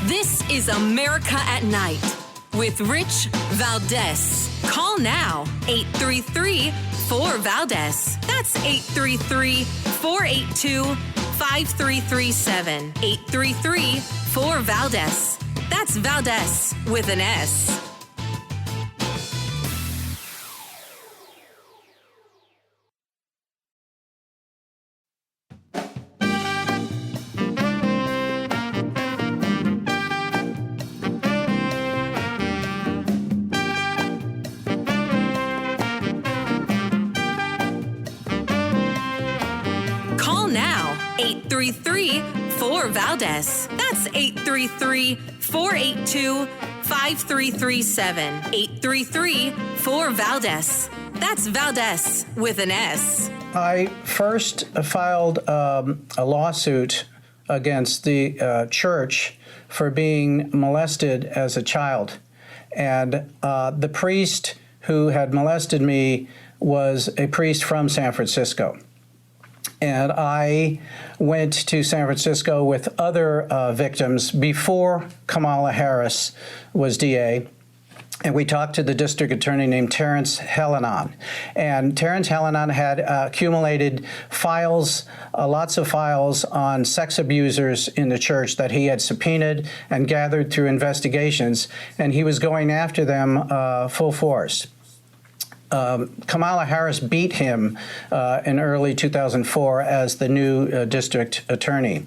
This is America at Night with Rich Valdez. Call now, 833-4-VALDEZ. That's 833-482-5337. 833-4-VALDEZ. That's Valdez with an S. Call now, 833-4-VALDEZ. That's 833-482-5337. 833-4-VALDEZ. That's Valdez with an S. I first filed a lawsuit against the church for being molested as a child. And the priest who had molested me was a priest from San Francisco. And I went to San Francisco with other victims before Kamala Harris was DA. And we talked to the district attorney named Terrence Hellinon. And Terrence Hellinon had accumulated files, lots of files on sex abusers in the church that he had subpoenaed and gathered through investigations. And he was going after them full force. Kamala Harris beat him in early 2004 as the new district attorney.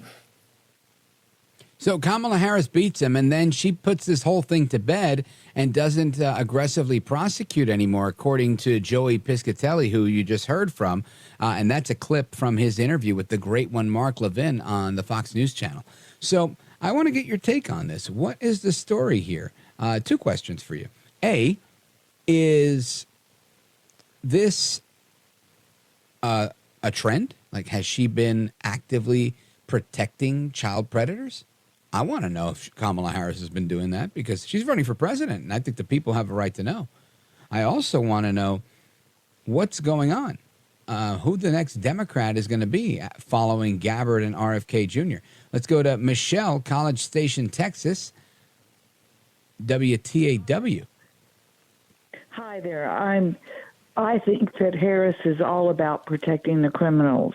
So Kamala Harris beats him, and then she puts this whole thing to bed and doesn't aggressively prosecute anymore, according to Joey Piscatelli, who you just heard from. And that's a clip from his interview with the great one, Mark Levin, on the Fox News Channel. So I want to get your take on this. What is the story here? Two questions for you. A, is this a trend? Like, has she been actively protecting child predators? I want to know if Kamala Harris has been doing that because she's running for president, and I think the people have a right to know. I also want to know what's going on, who the next Democrat is going to be following Gabbard and RFK Jr. Let's go to Michelle, College Station, Texas, WTAW. Hi there. I think that Harris is all about protecting the criminals.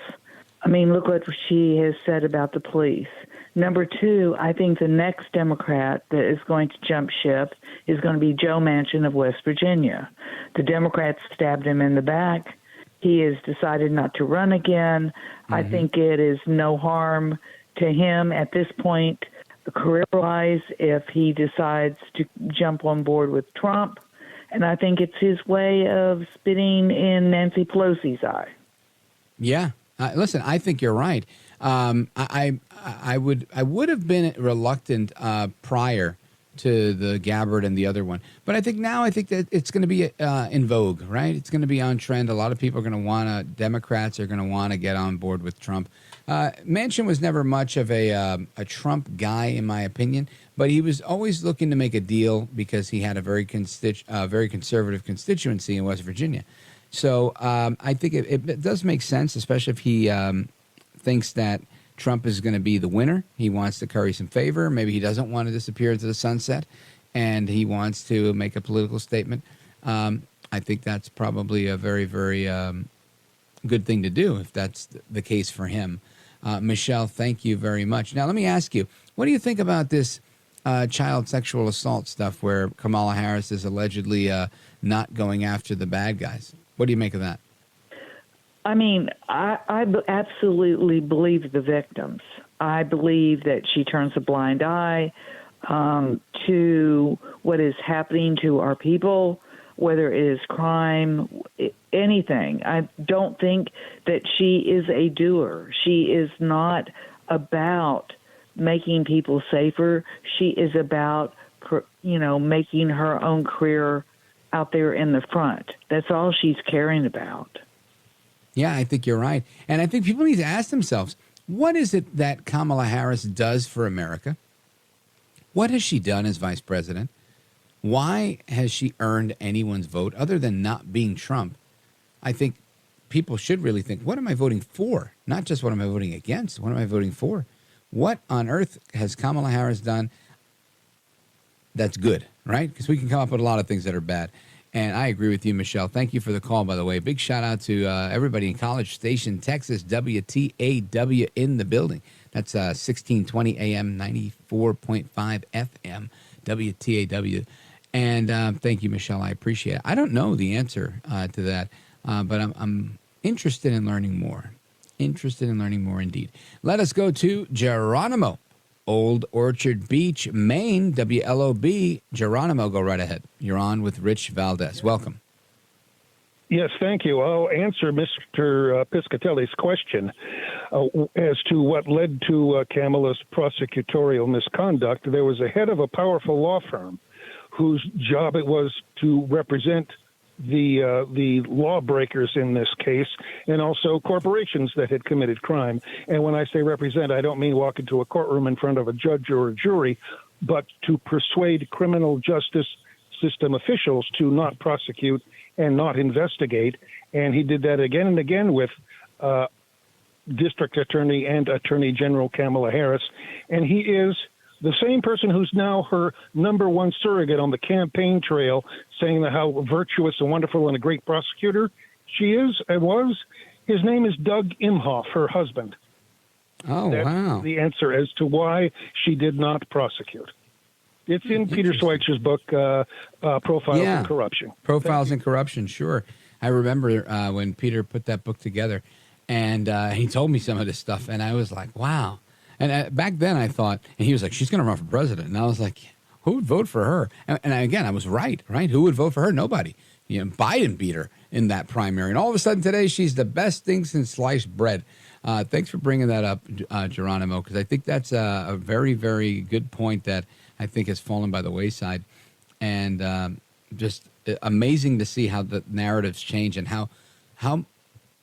I mean, look what she has said about the police. Number two, I think the next Democrat that is going to jump ship is going to be Joe Manchin of West Virginia. The Democrats stabbed him in the back. He has decided not to run again. I think it is no harm to him at this point. The career-wise if he decides to jump on board with Trump. And I think it's his way of spitting in Nancy Pelosi's eye. Yeah. Listen, I think you're right. I would have been reluctant prior to the Gabbard and the other one, but I think that it's going to be in vogue, right? It's going to be on trend. A lot of people are going to want to. Democrats are going to want to get on board with Trump. Manchin was never much of a Trump guy, in my opinion, but he was always looking to make a deal because he had a very conservative constituency in West Virginia. So I think it does make sense, especially if he thinks that Trump is going to be the winner. He wants to curry some favor. Maybe he doesn't want to disappear into the sunset, and he wants to make a political statement. I think that's probably a very, very good thing to do if that's the case for him. Michelle, thank you very much. Now, let me ask you, what do you think about this child sexual assault stuff where Kamala Harris is allegedly not going after the bad guys? What do you make of that? I mean, I absolutely believe the victims. I believe that she turns a blind eye to what is happening to our people, whether it is crime, anything. I don't think that she is a doer. She is not about making people safer. She is about, making her own career out there in the front. That's all she's caring about. Yeah, I think you're right. And I think people need to ask themselves, what is it that Kamala Harris does for America? What has she done as vice president? Why has she earned anyone's vote other than not being Trump? I think people should really think, what am I voting for? Not just what am I voting against? What am I voting for? What on earth has Kamala Harris done that's good, right? Because we can come up with a lot of things that are bad. And I agree with you, Michelle. Thank you for the call, by the way. Big shout out to everybody in College Station, Texas, WTAW in the building. That's 1620 AM, 94.5 FM, WTAW. And thank you, Michelle. I appreciate it. I don't know the answer to that, but I'm interested in learning more. Interested in learning more indeed. Let us go to Geronimo, Old Orchard Beach, Maine, WLOB. Geronimo, go right ahead. You're on with Rich Valdez. Welcome. Yes, thank you. I'll answer Mr. Piscatelli's question as to what led to Kamala's prosecutorial misconduct. There was a head of a powerful law firm whose job it was to represent the lawbreakers in this case, and also corporations that had committed crime. And when I say represent, I don't mean walk into a courtroom in front of a judge or a jury, but to persuade criminal justice system officials to not prosecute and not investigate. And he did that again and again with District Attorney and Attorney General Kamala Harris. And he is the same person who's now her number one surrogate on the campaign trail, saying how virtuous and wonderful and a great prosecutor she is and was. His name is Doug Imhoff, her husband. Oh, That's wow. the answer as to why she did not prosecute. It's in Peter Schweitzer's book, Profiles in Corruption. Profiles in Corruption, sure. I remember when Peter put that book together, and he told me some of this stuff, and I was like, wow. And back then I thought, and he was like, she's going to run for president. And I was like, who would vote for her? And again, I was right? Who would vote for her? Nobody. Biden beat her in that primary. And all of a sudden today, she's the best thing since sliced bread. Thanks for bringing that up, Geronimo, because I think that's a very, very good point that I think has fallen by the wayside. And just amazing to see how the narratives change and how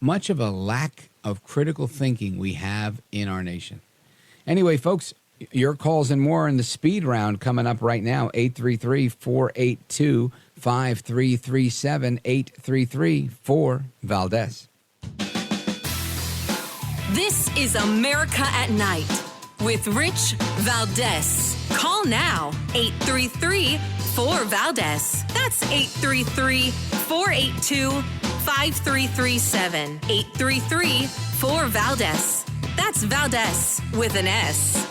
much of a lack of critical thinking we have in our nation. Anyway, folks, your calls and more in the speed round coming up right now. 833-482-5337, 833-4-Valdez. This is America at Night with Rich Valdez. Call now, 833-4-Valdez. That's 833-482-5337, 833-4-Valdez. That's Valdez with an S.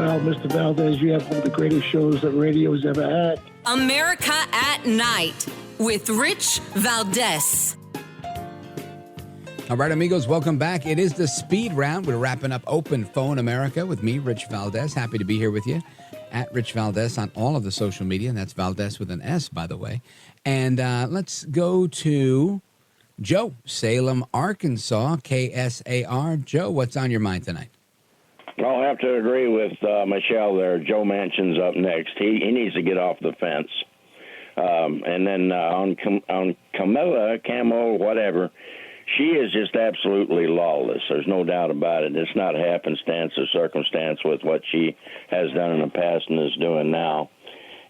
Well, Mr. Valdez, you have one of the greatest shows that radio's ever had. America at Night with Rich Valdez. All right, amigos, welcome back. It is the speed round. We're wrapping up Open Phone America with me, Rich Valdez. Happy to be here with you at Rich Valdez on all of the social media. And that's Valdez with an S, by the way. And let's go to Joe, Salem, Arkansas, KSAR. Joe, what's on your mind tonight? I'll have to agree with Michelle there. Joe Manchin's up next. He needs to get off the fence. And then on Kamala, whatever, she is just absolutely lawless. There's no doubt about it. It's not happenstance or circumstance with what she has done in the past and is doing now.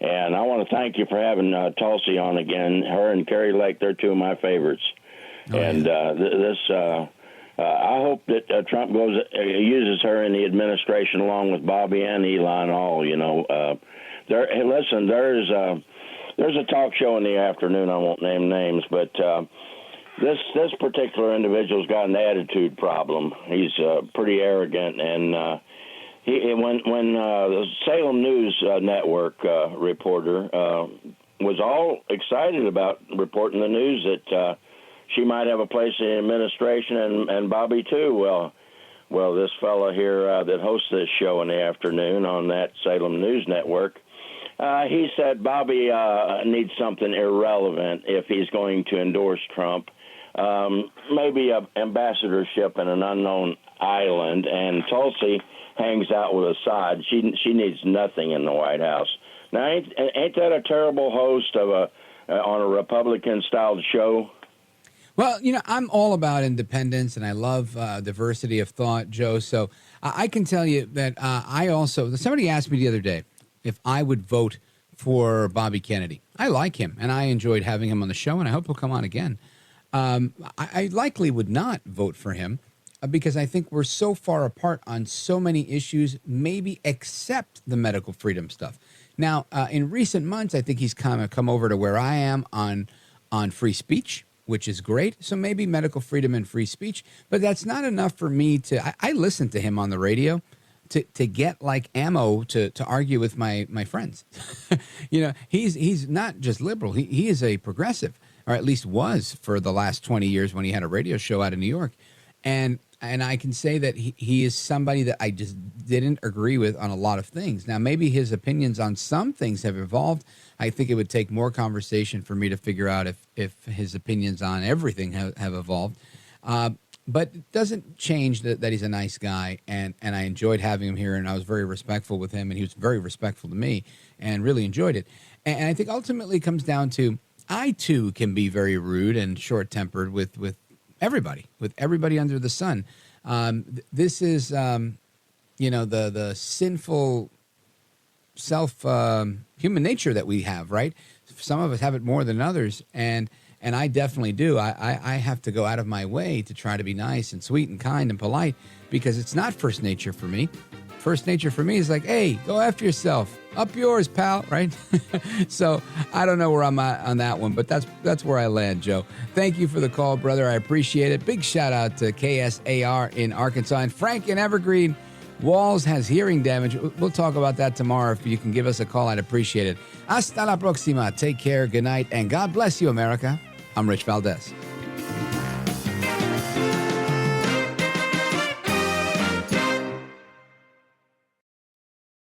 And I want to thank you for having Tulsi on again. Her and Carrie Lake, they're two of my favorites. Oh, and I hope that Trump uses her in the administration along with Bobby and Elon Hall. You know, hey, listen, there's a talk show in the afternoon. I won't name names, but this particular individual's got an attitude problem. He's pretty arrogant, and when the Salem News Network reporter was all excited about reporting the news that she might have a place in the administration, and Bobby too. Well, this fella here that hosts this show in the afternoon on that Salem News Network, he said Bobby needs something irrelevant if he's going to endorse Trump. Maybe an ambassadorship in an unknown island, and Tulsi hangs out with a side. She needs nothing in the White House. Now, ain't that a terrible host of on a Republican-styled show? Well, you know, I'm all about independence, and I love diversity of thought, Joe. So I can tell you that I also, somebody asked me the other day if I would vote for Bobby Kennedy. I like him, and I enjoyed having him on the show, and I hope he'll come on again. I likely would not vote for him because I think we're so far apart on so many issues, maybe except the medical freedom stuff. Now, in recent months, I think he's kind of come over to where I am on free speech, which is great. So maybe medical freedom and free speech, but that's not enough for me to, I listen to him on the radio to get like ammo to argue with my friends. You know, he's not just liberal. He is a progressive, or at least was for the last 20 years when he had a radio show out in New York. And I can say that he is somebody that I just didn't agree with on a lot of things. Now, maybe his opinions on some things have evolved. I think it would take more conversation for me to figure out if his opinions on everything have evolved. But it doesn't change that he's a nice guy, and I enjoyed having him here, and I was very respectful with him, and he was very respectful to me, and really enjoyed it. And I think ultimately it comes down to, I too can be very rude and short-tempered with everybody under the sun. This is, you know, the sinful human nature that we have, right? Some of us have it more than others, and I definitely do. I have to go out of my way to try to be nice and sweet and kind and polite because it's not first nature for me. First nature for me is like, hey, go after yourself. Up yours, pal, right? So I don't know where I'm at on that one, but that's where I land, Joe. Thank you for the call, brother. I appreciate it. Big shout out to KSAR in Arkansas. And Frank in Evergreen, Walz has hearing damage. We'll talk about that tomorrow. If you can give us a call, I'd appreciate it. Hasta la próxima. Take care, good night, and God bless you, America. I'm Rich Valdez.